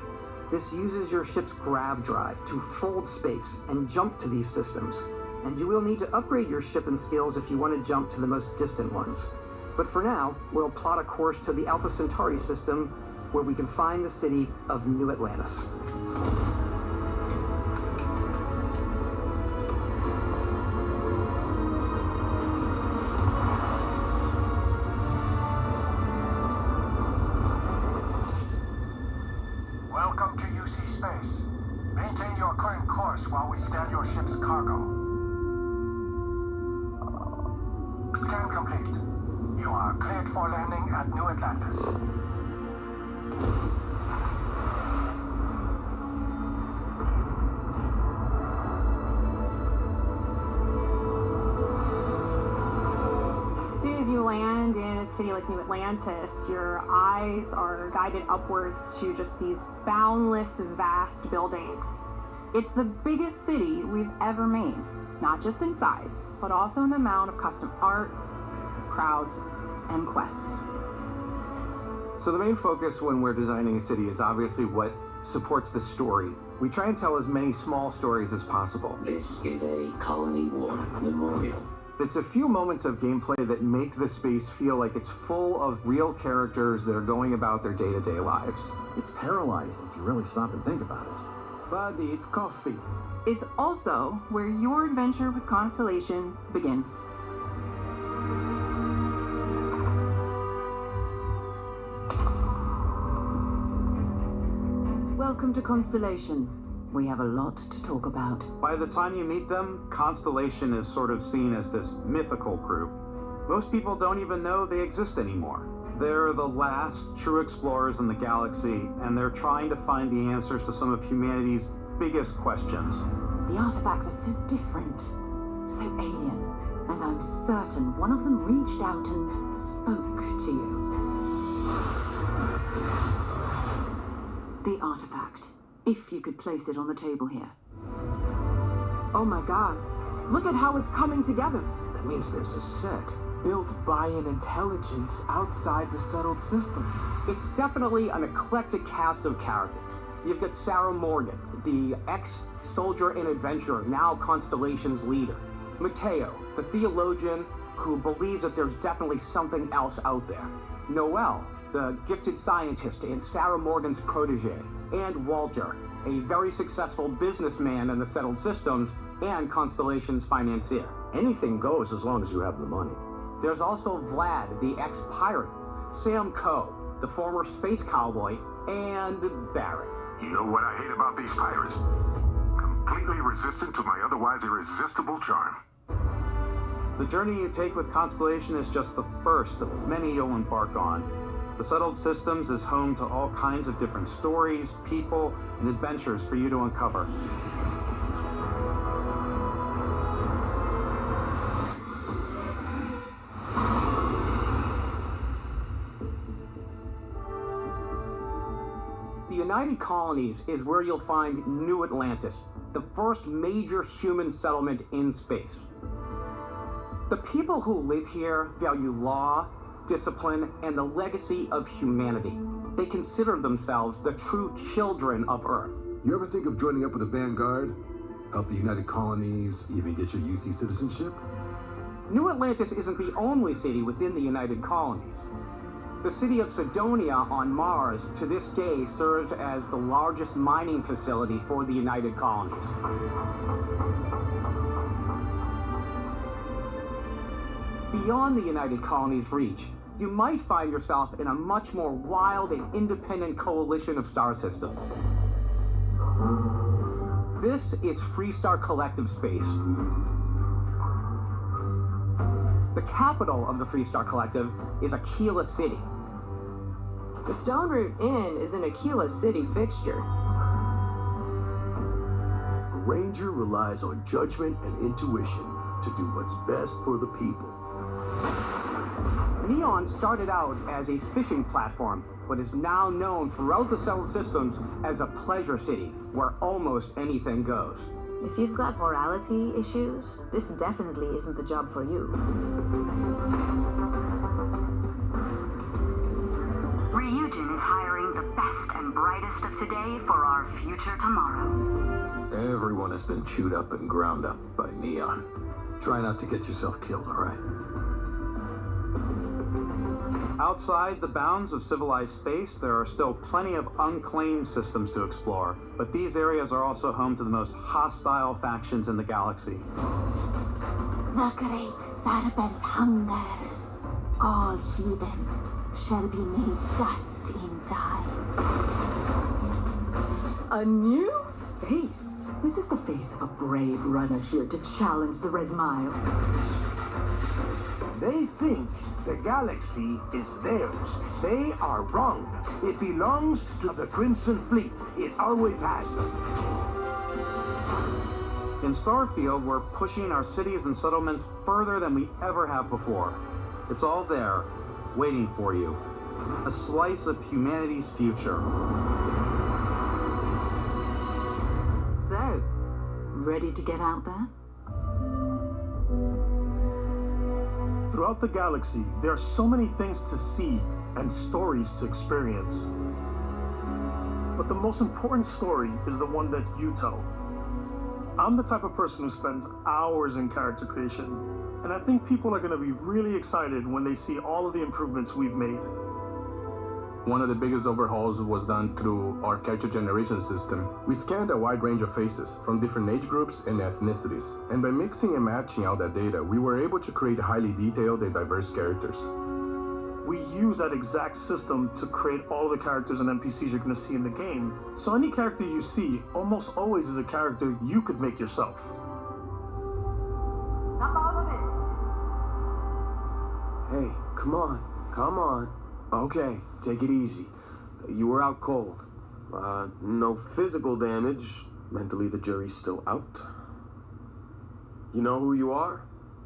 This uses your ship's grav drive to fold space and jump to these systems. And you will need to upgrade your ship and skills if you want to jump to the most distant ones. But for now, we'll plot a course to the Alpha Centauri system, where we can find the city of New Atlantis. Welcome to UC Space. Maintain your current course while we scan your ship's cargo. Scan complete. You are cleared for landing at New Atlantis. As soon as you land in a city like New Atlantis, your eyes are guided upwards to just these boundless, vast buildings. It's the biggest city we've ever made, not just in size, but also in the amount of custom art, crowds, and quests. So the main focus when we're designing a city is obviously what supports the story. We try and tell as many small stories as possible. This is a Colony War memorial. It's a few moments of gameplay that make the space feel like it's full of real characters that are going about their day-to-day lives. It's paralyzing if you really stop and think about it. Buddy, it's coffee. It's also where your adventure with Constellation begins. Welcome to Constellation. We have a lot to talk about. By the time you meet them, Constellation is sort of seen as this mythical group. Most people don't even know they exist anymore. They're the last true explorers in the galaxy, and they're trying to find the answers to some of humanity's biggest questions. The artifacts are so different, so alien, and I'm certain one of them reached out and spoke to you. The artifact. If you could place it on the table here. Oh my god, look at how it's coming together. That means there's a set built by an intelligence outside the settled systems. It's definitely an eclectic cast of characters. You've got Sarah Morgan, the ex-soldier and adventurer, now Constellation's leader. Mateo, the theologian who believes that there's definitely something else out there. Noel, the gifted scientist and Sarah Morgan's protege. And Walter, a very successful businessman in the settled systems and Constellation's financier. Anything goes as long as you have the money. There's also Vlad, the ex-pirate, Sam Coe, the former space cowboy, and Barrett. You know what I hate about these pirates? Completely resistant to my otherwise irresistible charm. The journey you take with Constellation is just the first of many you'll embark on. The Settled Systems is home to all kinds of different stories, people, and adventures for you to uncover. The United Colonies is where you'll find New Atlantis, the first major human settlement in space. The people who live here value law, discipline, and the legacy of humanity. They consider themselves the true children of Earth. You ever think of joining up with the Vanguard? Help the United Colonies, even get your UC citizenship? New Atlantis isn't the only city within the United Colonies. The city of Cydonia on Mars to this day serves as the largest mining facility for the United Colonies. Beyond the United Colonies' reach, you might find yourself in a much more wild and independent coalition of star systems. This is Freestar Collective Space. The capital of the Freestar Collective is Aquila City. The Stone Root Inn is an Aquila City fixture. A ranger relies on judgment and intuition to do what's best for the people. Neon started out as a fishing platform, but is now known throughout the Settled Systems as a pleasure city, where almost anything goes. If you've got morality issues, this definitely isn't the job for you. Ryujin is hiring the best and brightest of today for our future tomorrow. Everyone has been chewed up and ground up by Neon. Try not to get yourself killed, all right? Outside the bounds of civilized space, there are still plenty of unclaimed systems to explore, but these areas are also home to the most hostile factions in the galaxy. The great serpent hungers. All heathens shall be made dust in time. A new face. This is the face of a brave runner here to challenge the Red Mile. They think the galaxy is theirs. They are wrong. It belongs to the Crimson Fleet. It always has. In Starfield, we're pushing our cities and settlements further than we ever have before. It's all there, waiting for you. A slice of humanity's future. So, ready to get out there? Throughout the galaxy, there are so many things to see and stories to experience. But the most important story is the one that you tell. I'm the type of person who spends hours in character creation, and I think people are going to be really excited when they see all of the improvements we've made. One of the biggest overhauls was done through our character generation system. We scanned a wide range of faces from different age groups and ethnicities, and by mixing and matching all that data, we were able to create highly detailed and diverse characters. We use that exact system to create all the characters and NPCs you're going to see in the game. So any character you see almost always is a character you could make yourself. Hey, come on. Okay, take it easy. You were out cold. No physical damage. Mentally, the jury's still out. You know who you are?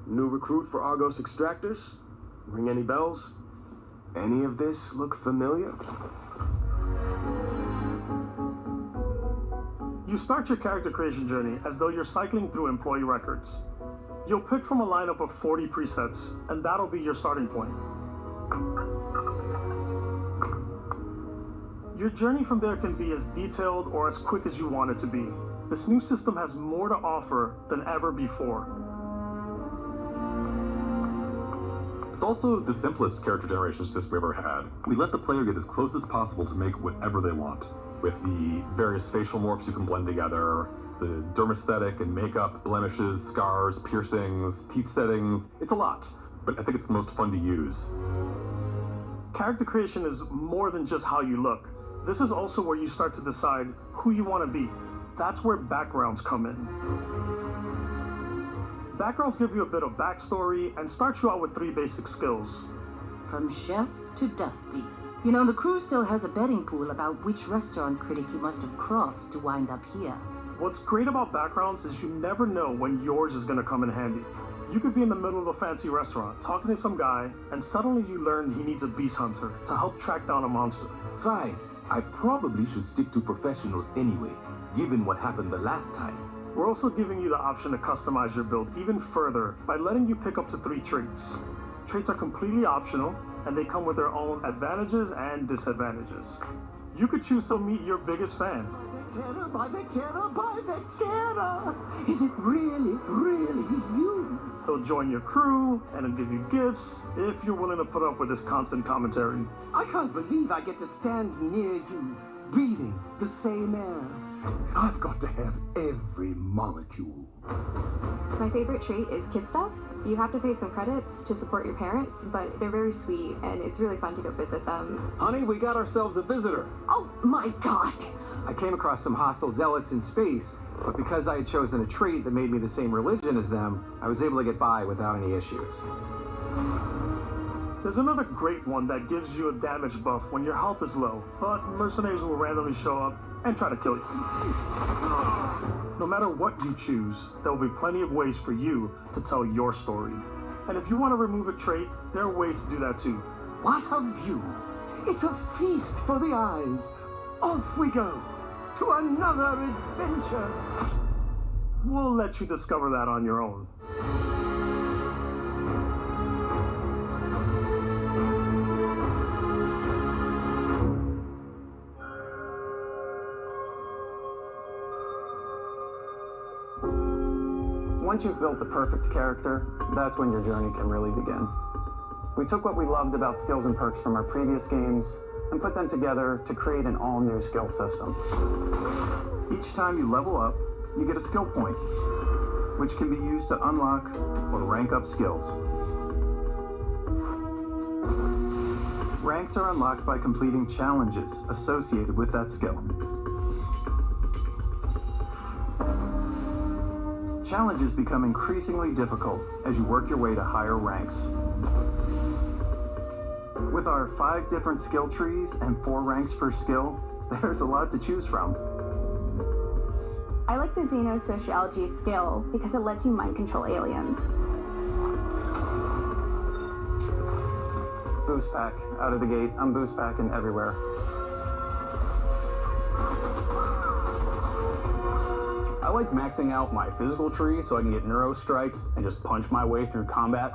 New recruit for Argos Extractors? Ring any bells? Any of this look familiar? You start your character creation journey as though you're cycling through employee records. You'll pick from a lineup of 40 presets, and that'll be your starting point. Your journey from there can be as detailed or as quick as you want it to be. This new system has more to offer than ever before. It's also the simplest character generation system we ever had. We let the player get as close as possible to make whatever they want. With the various facial morphs you can blend together, the dermesthetic and makeup, blemishes, scars, piercings, teeth settings. It's a lot, but I think it's the most fun to use. Character creation is more than just how you look. This is also where you start to decide who you want to be. That's where backgrounds come in. Backgrounds give you a bit of backstory and start you out with 3 basic skills. From chef to dusty, You know, the crew still has a betting pool about which restaurant critic you must have crossed to wind up here. What's great about backgrounds is you never know when yours is going to come in handy. You could be in the middle of a fancy restaurant talking to some guy, and suddenly you learn he needs a beast hunter to help track down a monster. Fine. I probably should stick to professionals anyway, given what happened the last time. We're also giving you the option to customize your build even further by letting you pick up to 3 traits. Traits are completely optional, and they come with their own advantages and disadvantages. You could choose to meet your biggest fan. By the terror! Is it really, really you? He'll join your crew, and he'll give you gifts, if you're willing to put up with his constant commentary. I can't believe I get to stand near you, breathing the same air. I've got to have every molecule. My favorite trait is kid stuff. You have to pay some credits to support your parents, but they're very sweet, and it's really fun to go visit them. Honey, we got ourselves a visitor. Oh my god! I came across some hostile zealots in space, but because I had chosen a trait that made me the same religion as them, I was able to get by without any issues. There's another great one that gives you a damage buff when your health is low, but mercenaries will randomly show up and try to kill you. No matter what you choose, there will be plenty of ways for you to tell your story. And if you want to remove a trait, there are ways to do that too. What a view! It's a feast for the eyes. Off we go to another adventure. We'll let you discover that on your own. Once you've built the perfect character, that's when your journey can really begin. We took what we loved about skills and perks from our previous games and put them together to create an all-new skill system. Each time you level up, you get a skill point, which can be used to unlock or rank up skills. Ranks are unlocked by completing challenges associated with that skill. Challenges become increasingly difficult as you work your way to higher ranks. With our 5 different skill trees and 4 ranks per skill, there's a lot to choose from. I like the Xenosociology skill because it lets you mind control aliens. Boost pack out of the gate. I'm boost packing everywhere. I like maxing out my physical tree so I can get neuro strikes and just punch my way through combat.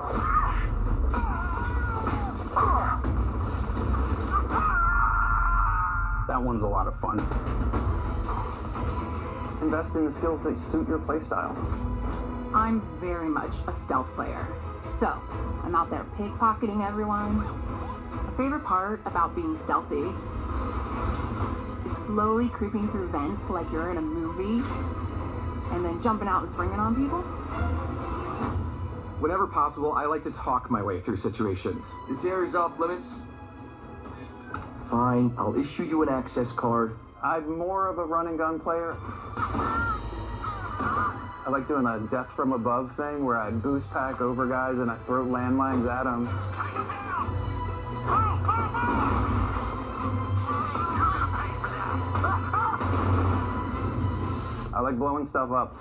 That one's a lot of fun. Invest in the skills that suit your playstyle. I'm very much a stealth player. So, I'm out there pickpocketing everyone. My favorite part about being stealthy is slowly creeping through vents like you're in a movie, and then jumping out and swinging on people. Whenever possible, I like to talk my way through situations. This area's off limits. Fine, I'll issue you an access card. I'm more of a run and gun player. I like doing a death from above thing where I boost pack over guys and I throw landmines at them. I like blowing stuff up.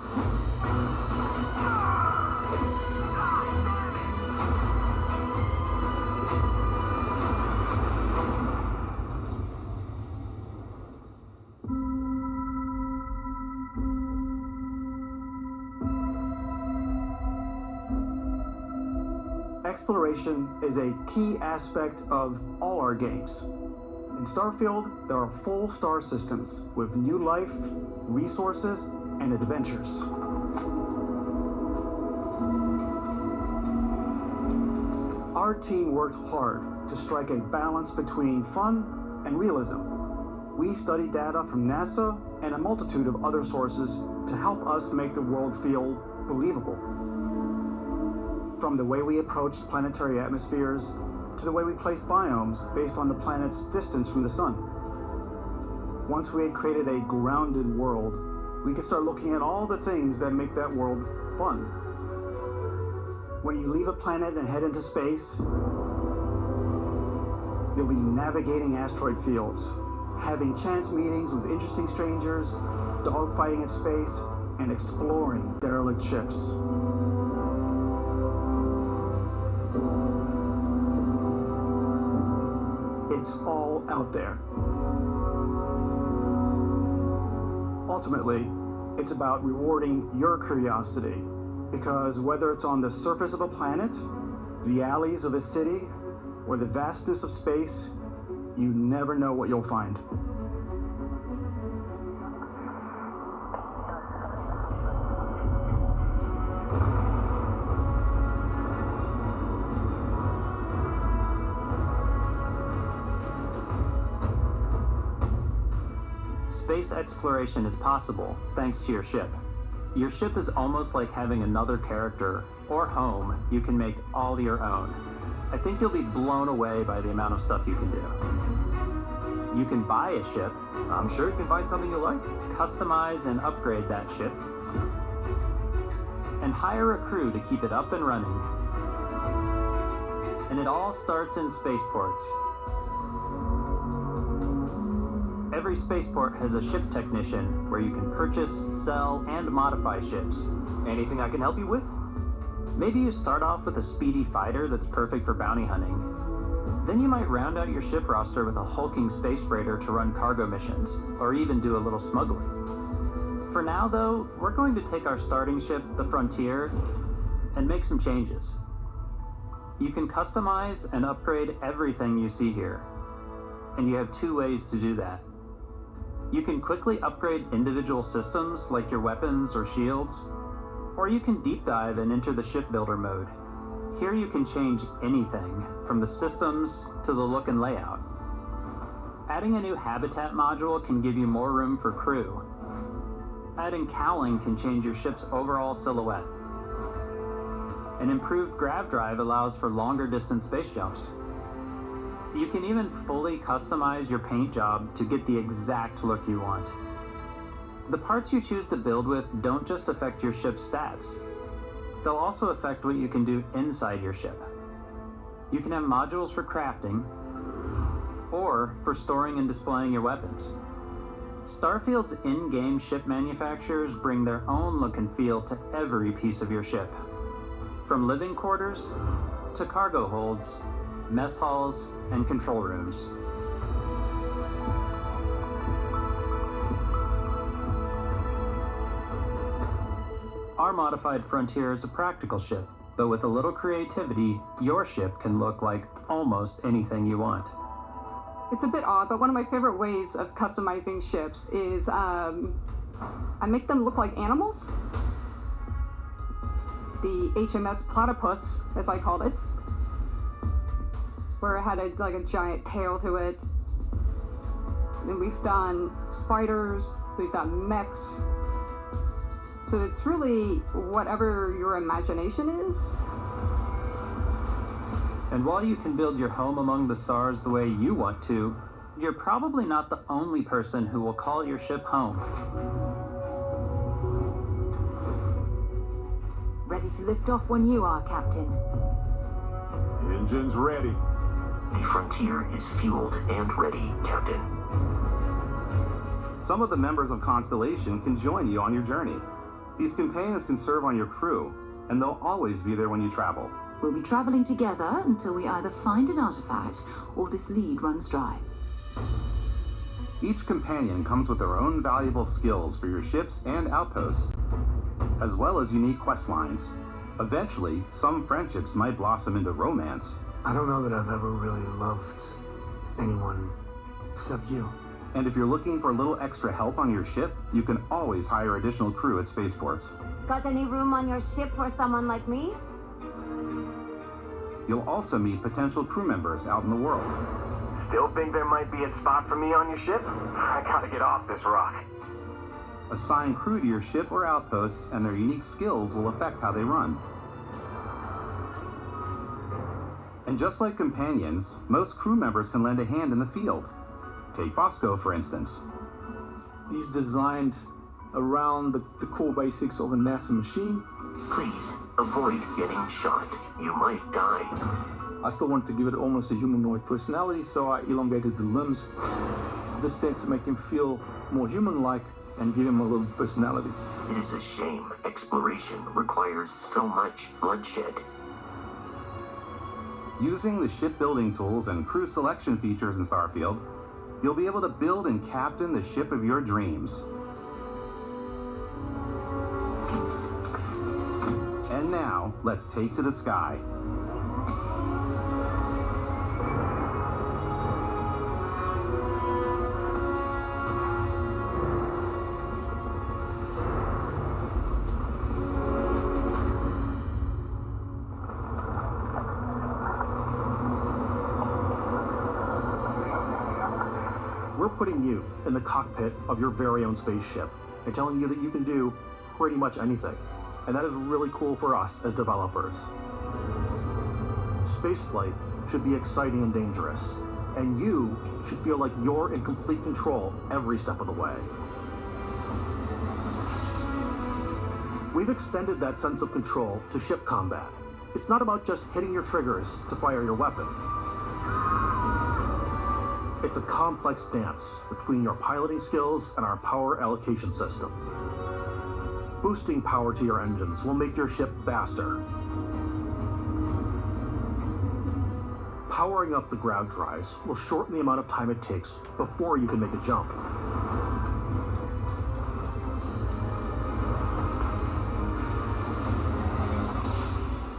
Exploration is a key aspect of all our games. In Starfield, there are full star systems with new life, resources, and adventures. Our team worked hard to strike a balance between fun and realism. We studied data from NASA and a multitude of other sources to help us make the world feel believable. From the way we approached planetary atmospheres to the way we placed biomes based on the planet's distance from the sun. Once we had created a grounded world, we could start looking at all the things that make that world fun. When you leave a planet and head into space, You'll be navigating asteroid fields, having chance meetings with interesting strangers, dogfighting in space, and exploring derelict ships. It's all out there. Ultimately, it's about rewarding your curiosity, because whether it's on the surface of a planet, the alleys of a city, or the vastness of space, you never know what you'll find. Space exploration is possible thanks to your ship. Your ship is almost like having another character or home you can make all your own. I think you'll be blown away by the amount of stuff you can do. You can buy a ship. I'm sure you can find something you like. Customize and upgrade that ship. And hire a crew to keep it up and running. And it all starts in spaceports. Every spaceport has a ship technician where you can purchase, sell, and modify ships. Anything I can help you with? Maybe you start off with a speedy fighter that's perfect for bounty hunting. Then you might round out your ship roster with a hulking space freighter to run cargo missions, or even do a little smuggling. For now, though, we're going to take our starting ship, the Frontier, and make some changes. You can customize and upgrade everything you see here, and you have two ways to do that. You can quickly upgrade individual systems like your weapons or shields, or you can deep dive and enter the shipbuilder mode. Here you can change anything, from the systems to the look and layout. Adding a new habitat module can give you more room for crew. Adding cowling can change your ship's overall silhouette. An improved grav drive allows for longer distance space jumps. You can even fully customize your paint job to get the exact look you want. The parts you choose to build with don't just affect your ship's stats. They'll also affect what you can do inside your ship. You can have modules for crafting, or for storing and displaying your weapons. Starfield's in-game ship manufacturers bring their own look and feel to every piece of your ship. From living quarters to cargo holds, mess halls, and control rooms. Our modified Frontier is a practical ship, but with a little creativity, your ship can look like almost anything you want. It's a bit odd, but one of my favorite ways of customizing ships is I make them look like animals. The HMS Platypus, as I called it, where it had a giant tail to it. And we've done spiders, we've done mechs. So it's really whatever your imagination is. And while you can build your home among the stars the way you want to, you're probably not the only person who will call your ship home. Ready to lift off when you are, Captain. Engines ready. The Frontier is fueled and ready, Captain. Some of the members of Constellation can join you on your journey. These companions can serve on your crew, and they'll always be there when you travel. We'll be traveling together until we either find an artifact or this lead runs dry. Each companion comes with their own valuable skills for your ships and outposts, as well as unique quest lines. Eventually, some friendships might blossom into romance. I don't know that I've ever really loved anyone except you. And if you're looking for a little extra help on your ship, you can always hire additional crew at spaceports. Got any room on your ship for someone like me? You'll also meet potential crew members out in the world. Still think there might be a spot for me on your ship? I gotta get off this rock. Assign crew to your ship or outposts, and their unique skills will affect how they run. And just like companions, most crew members can lend a hand in the field. Take Bosco, for instance. He's designed around the core basics of a NASA machine. Please, avoid getting shot. You might die. I still wanted to give it almost a humanoid personality, so I elongated the limbs. This tends to make him feel more human-like and give him a little personality. It is a shame exploration requires so much bloodshed. Using the shipbuilding tools and crew selection features in Starfield, you'll be able to build and captain the ship of your dreams. And now, let's take to the sky. We're putting you in the cockpit of your very own spaceship and telling you that you can do pretty much anything. And that is really cool for us as developers. Spaceflight should be exciting and dangerous, and you should feel like you're in complete control every step of the way. We've extended that sense of control to ship combat. It's not about just hitting your triggers to fire your weapons. It's a complex dance between your piloting skills and our power allocation system. Boosting power to your engines will make your ship faster. Powering up the grav drives will shorten the amount of time it takes before you can make a jump.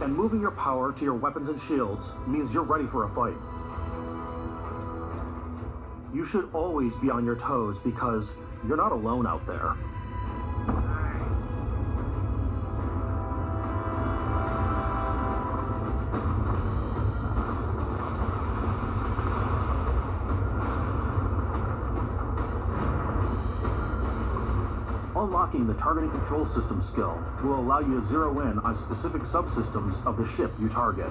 And moving your power to your weapons and shields means you're ready for a fight. You should always be on your toes because you're not alone out there. Unlocking the targeting control system skill will allow you to zero in on specific subsystems of the ship you target.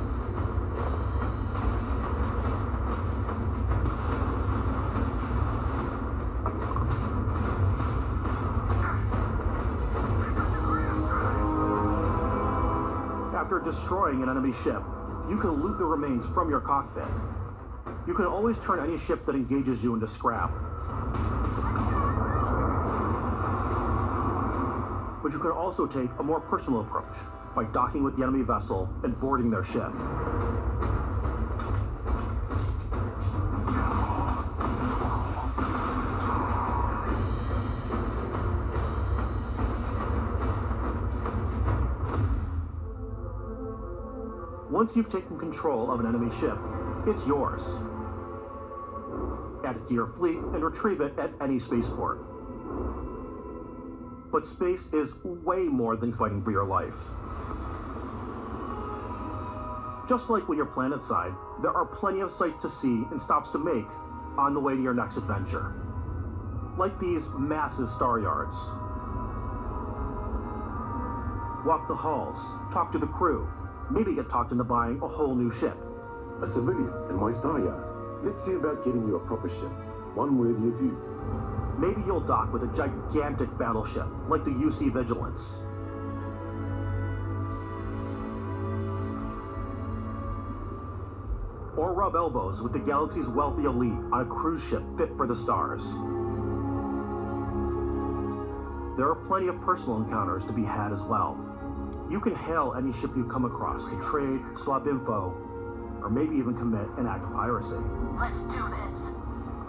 After destroying an enemy ship, you can loot the remains from your cockpit. You can always turn any ship that engages you into scrap. But you can also take a more personal approach by docking with the enemy vessel and boarding their ship. Once you've taken control of an enemy ship, it's yours. Add it to your fleet and retrieve it at any spaceport. But space is way more than fighting for your life. Just like when you're planetside, there are plenty of sights to see and stops to make on the way to your next adventure. Like these massive star yards. Walk the halls, talk to the crew, maybe get talked into buying a whole new ship. A civilian in my star yard. Let's see about getting you a proper ship, one worthy of you. Maybe you'll dock with a gigantic battleship, like the UC Vigilance. Or rub elbows with the galaxy's wealthy elite on a cruise ship fit for the stars. There are plenty of personal encounters to be had as well. You can hail any ship you come across to trade, swap info, or maybe even commit an act of piracy. Let's do this.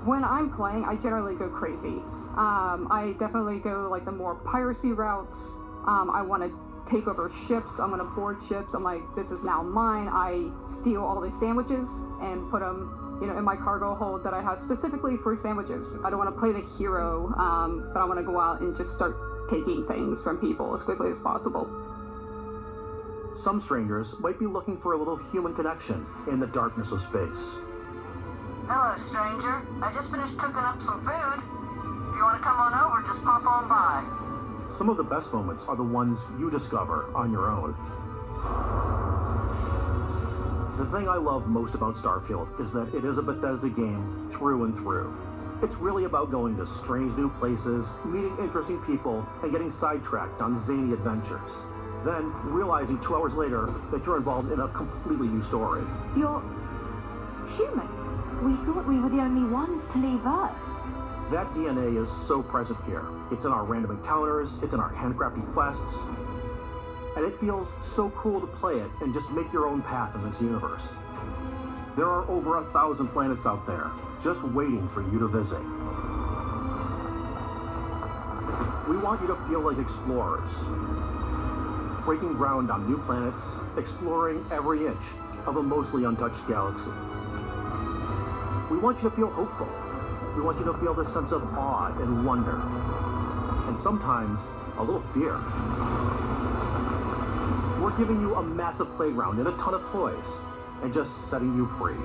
When I'm playing, I generally go crazy. I definitely go like the more piracy routes. I want to take over ships. I'm going to board ships. I'm like, this is now mine. I steal all these sandwiches and put them, in my cargo hold that I have specifically for sandwiches. I don't want to play the hero, but I want to go out and just start taking things from people as quickly as possible. Some strangers might be looking for a little human connection in the darkness of space. Hello, stranger. I just finished cooking up some food. If you want to come on over, just pop on by. Some of the best moments are the ones you discover on your own. The thing I love most about Starfield is that it is a Bethesda game through and through. It's really about going to strange new places, meeting interesting people, and getting sidetracked on zany adventures. then realizing 2 hours later that you're involved in a completely new story. You're human. We thought we were the only ones to leave Earth. That DNA is so present here. It's in our random encounters, it's in our handcrafted quests, and it feels so cool to play it and just make your own path in this universe. There are over 1,000 planets out there, just waiting for you to visit. We want you to feel like explorers, breaking ground on new planets, exploring every inch of a mostly untouched galaxy. We want you to feel hopeful. We want you to feel this sense of awe and wonder, and sometimes a little fear. We're giving you a massive playground and a ton of toys, and just setting you free.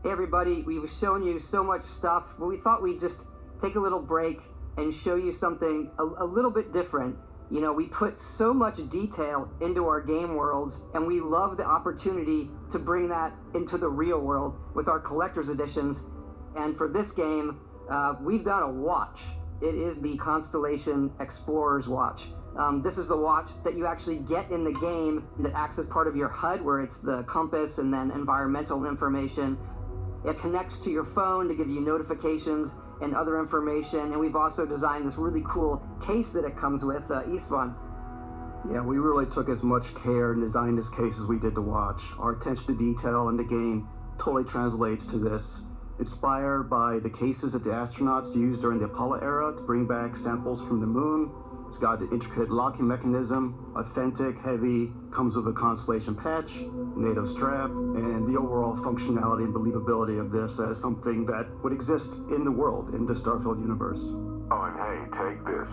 Hey everybody, we were showing you so much stuff, but we thought we'd just take a little break and show you something a little bit different. You know, we put so much detail into our game worlds, and we love the opportunity to bring that into the real world with our collector's editions. And for this game, we've done a watch. It is the Constellation Explorer's Watch. This is the watch that you actually get in the game that acts as part of your HUD, where it's the compass and then environmental information. It connects to your phone to give you notifications and other information, and we've also designed this really cool case that it comes with, Istvan. Yeah, we really took as much care in designing this case as we did the watch. Our attention to detail in the game totally translates to this. Inspired by the cases that the astronauts used during the Apollo era to bring back samples from the moon. It's got an intricate locking mechanism, authentic, heavy, comes with a Constellation patch, NATO strap, and the overall functionality and believability of this as something that would exist in the world, in the Starfield universe. Oh, and hey, take this.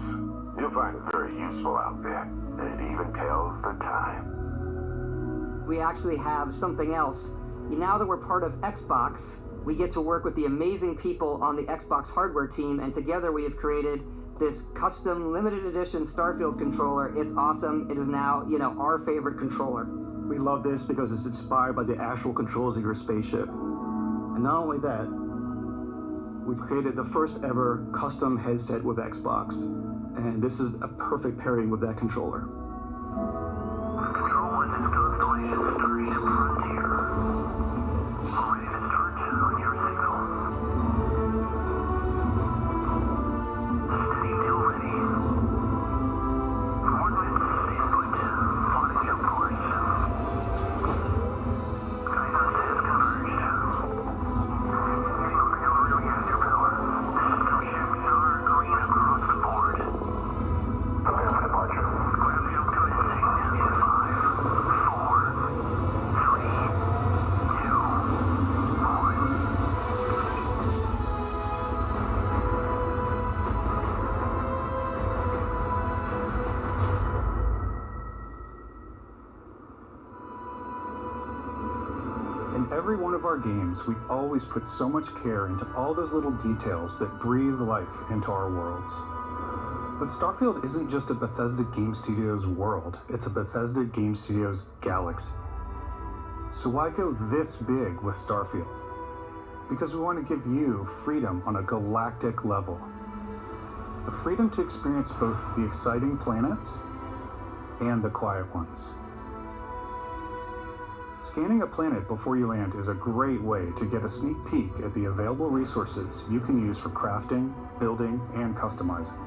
You'll find it very useful outfit, and it even tells the time. We actually have something else. Now that we're part of Xbox, we get to work with the amazing people on the Xbox hardware team, and together we have created this custom limited edition Starfield controller. It's awesome. It is now, you know, our favorite controller. We love this because it's inspired by the actual controls of your spaceship. And not only that, we've created the first ever custom headset with Xbox. And this is a perfect pairing with that controller. Control 1 to Constellation Starship Frontier. Ready to start on your signal. Steady till ready. Coordinates input. Plotting your course. Guidance has converged. Auxiliary reactor power. Starships are green across the board. Prepare for departure. Gravity commencing in 5, 4, 3, 2, 1. In every one of our games, we always put so much care into all those little details that breathe life into our worlds. But Starfield isn't just a Bethesda Game Studios world, it's a Bethesda Game Studios galaxy. So why go this big with Starfield? Because we want to give you freedom on a galactic level. The freedom to experience both the exciting planets and the quiet ones. Scanning a planet before you land is a great way to get a sneak peek at the available resources you can use for crafting, building, and customizing.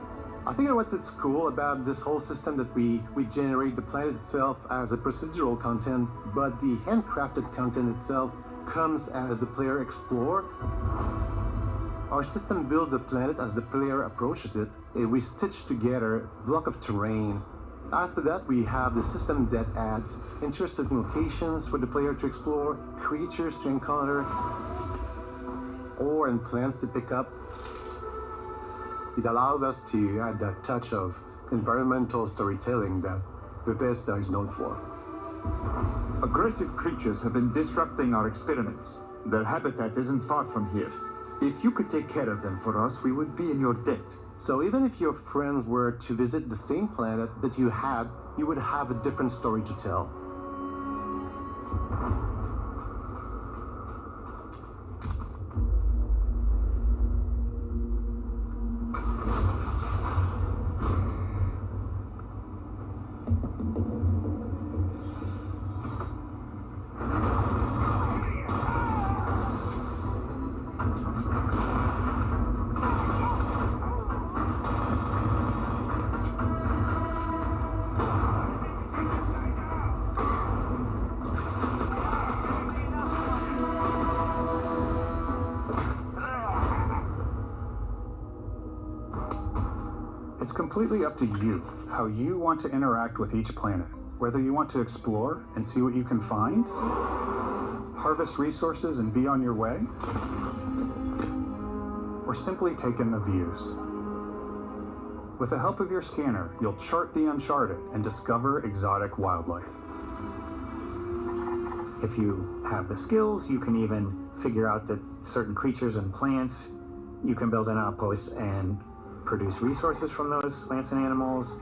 I think what's cool about this whole system that we generate the planet itself as a procedural content, but the handcrafted content itself comes as the player explores. Our system builds a planet as the player approaches it, and we stitch together a block of terrain. After that, we have the system that adds interesting locations for the player to explore, creatures to encounter, ore and plants to pick up. It allows us to add that touch of environmental storytelling that Bethesda is known for. Aggressive creatures have been disrupting our experiments. Their habitat isn't far from here. If you could take care of them for us, we would be in your debt. So even if your friends were to visit the same planet that you had, you would have a different story to tell. It's completely up to you how you want to interact with each planet, whether you want to explore and see what you can find, harvest resources and be on your way, or simply take in the views. With the help of your scanner, you'll chart the uncharted and discover exotic wildlife. If you have the skills, you can even figure out that certain creatures and plants, you can build an outpost and produce resources from those plants and animals.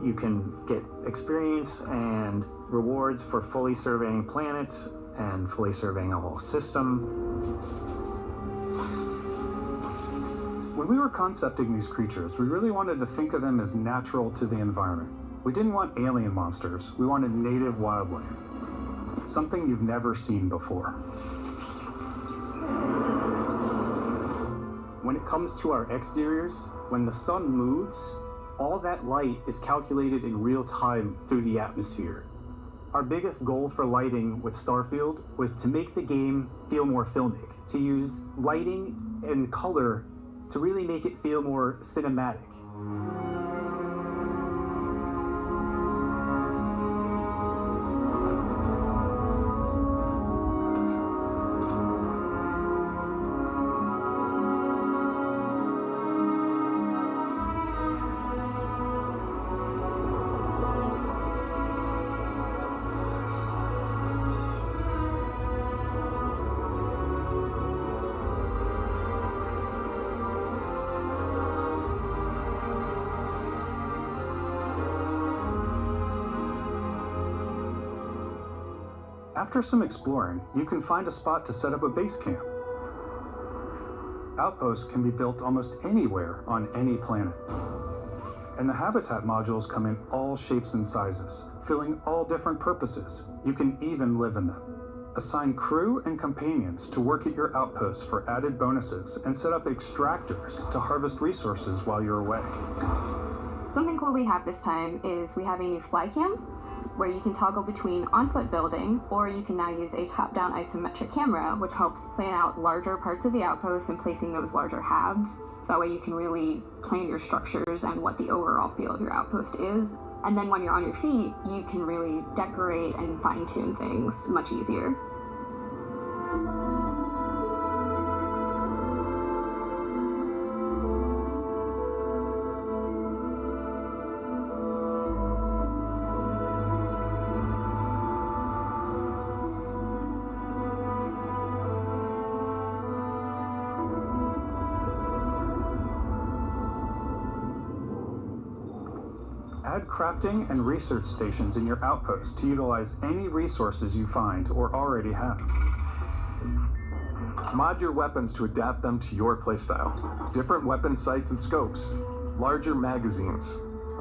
You can get experience and rewards for fully surveying planets and fully surveying a whole system. When we were concepting these creatures, we really wanted to think of them as natural to the environment. We didn't want alien monsters, we wanted native wildlife. Something you've never seen before. When it comes to our exteriors, when the sun moves, all that light is calculated in real time through the atmosphere. Our biggest goal for lighting with Starfield was to make the game feel more filmic, to use lighting and color to really make it feel more cinematic. After some exploring, you can find a spot to set up a base camp. Outposts can be built almost anywhere on any planet. And the habitat modules come in all shapes and sizes, filling all different purposes. You can even live in them. Assign crew and companions to work at your outposts for added bonuses and set up extractors to harvest resources while you're away. Something cool we have this time is we have a new fly cam, where you can toggle between on-foot building, or you can now use a top-down isometric camera, which helps plan out larger parts of the outpost and placing those larger halves. So that way you can really plan your structures and what the overall feel of your outpost is. And then when you're on your feet, you can really decorate and fine-tune things much easier. Add crafting and research stations in your outpost to utilize any resources you find or already have. Mod your weapons to adapt them to your playstyle. Different weapon sights and scopes, larger magazines,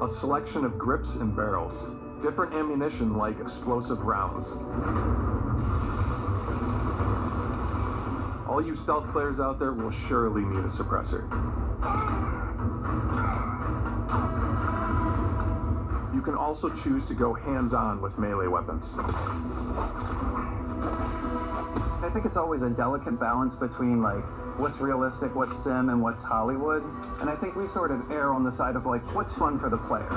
a selection of grips and barrels, different ammunition like explosive rounds. All you stealth players out there will surely need a suppressor. You can also choose to go hands-on with melee weapons. I think it's always a delicate balance between like what's realistic, what's sim, and what's Hollywood. And I think we sort of err on the side of like what's fun for the player.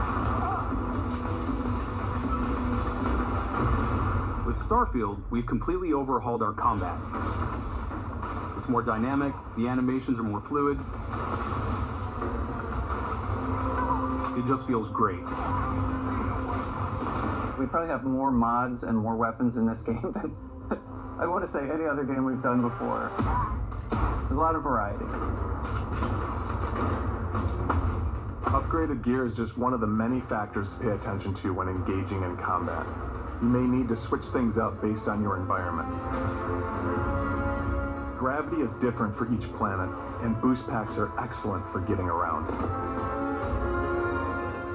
With Starfield, we've completely overhauled our combat. It's more dynamic, the animations are more fluid. It just feels great. We probably have more mods and more weapons in this game than I want to say any other game we've done before. There's a lot of variety. Upgraded gear is just one of the many factors to pay attention to when engaging in combat. You may need to switch things up based on your environment. Gravity is different for each planet, and boost packs are excellent for getting around.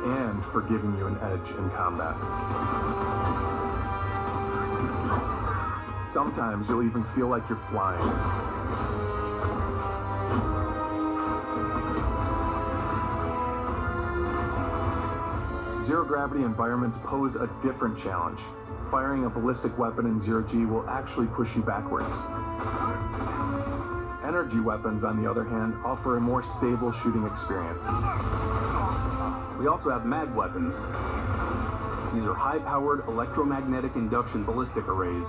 And for giving you an edge in combat. Sometimes you'll even feel like you're flying. Zero gravity environments pose a different challenge. Firing a ballistic weapon in zero G will actually push you backwards. Energy weapons, on the other hand, offer a more stable shooting experience. We also have mag weapons. These are high-powered electromagnetic induction ballistic arrays.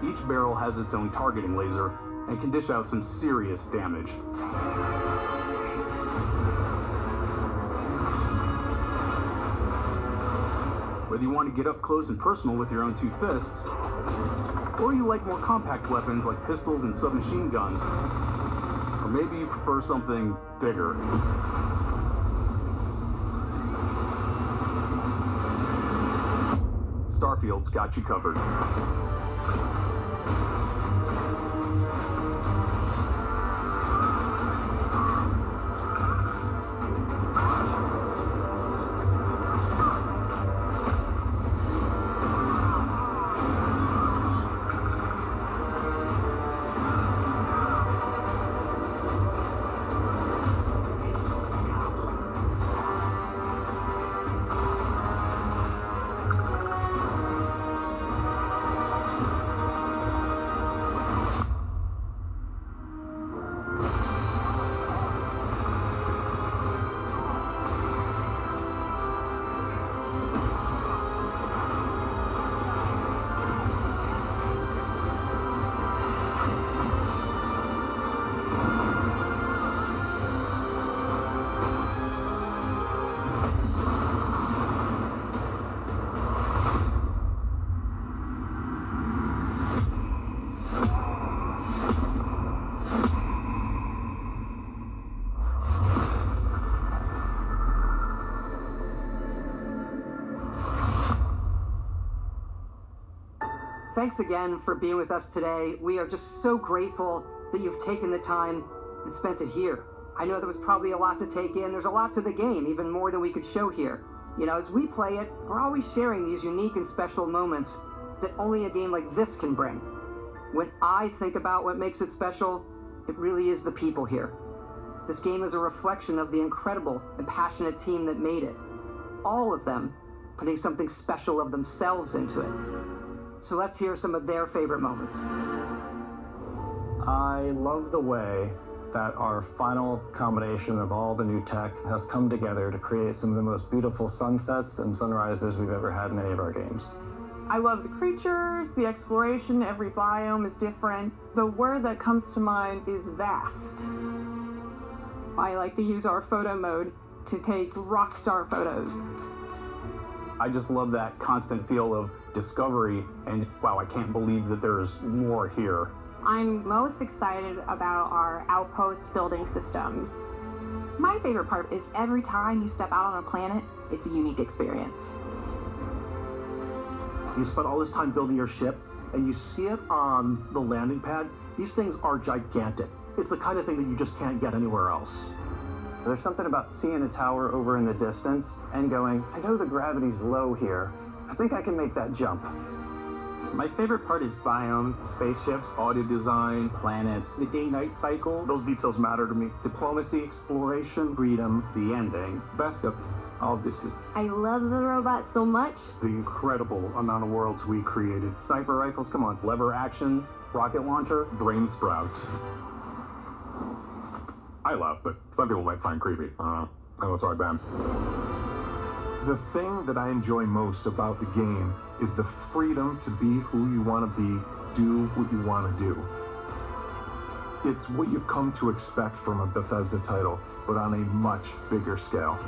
Each barrel has its own targeting laser and can dish out some serious damage. Whether you want to get up close and personal with your own two fists, or you like more compact weapons like pistols and submachine guns, or maybe you prefer something bigger. Starfield's got you covered. Thanks again for being with us today. We are just so grateful that you've taken the time and spent it here. I know there was probably a lot to take in. There's a lot to the game, even more than we could show here. You know, as we play it, we're always sharing these unique and special moments that only a game like this can bring. When I think about what makes it special, it really is the people here. This game is a reflection of the incredible and passionate team that made it. All of them putting something special of themselves into it. So let's hear some of their favorite moments. I love the way that our final combination of all the new tech has come together to create some of the most beautiful sunsets and sunrises we've ever had in any of our games. I love the creatures, the exploration, every biome is different. The word that comes to mind is vast. I like to use our photo mode to take rock star photos. I just love that constant feel of discovery and, wow, I can't believe that there's more here. I'm most excited about our outpost building systems. My favorite part is every time you step out on a planet, it's a unique experience. You spent all this time building your ship, and you see it on the landing pad. These things are gigantic. It's the kind of thing that you just can't get anywhere else. There's something about seeing a tower over in the distance and going, I know the gravity's low here. I think I can make that jump. My favorite part is biomes, spaceships, audio design, planets, the day-night cycle. Those details matter to me. Diplomacy, exploration, freedom, the ending. Beskip, obviously. I love the robot so much. The incredible amount of worlds we created. Sniper rifles, come on. Lever action, rocket launcher, brain sprout. I laugh, but some people might find creepy. I know it's hard, Ben. The thing that I enjoy most about the game is the freedom to be who you want to be, do what you want to do. It's what you've come to expect from a Bethesda title, but on a much bigger scale.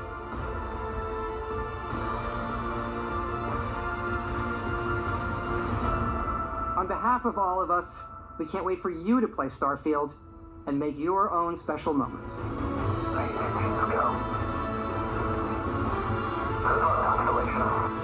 On behalf of all of us, we can't wait for you to play Starfield and make your own special moments. Go. Constellation.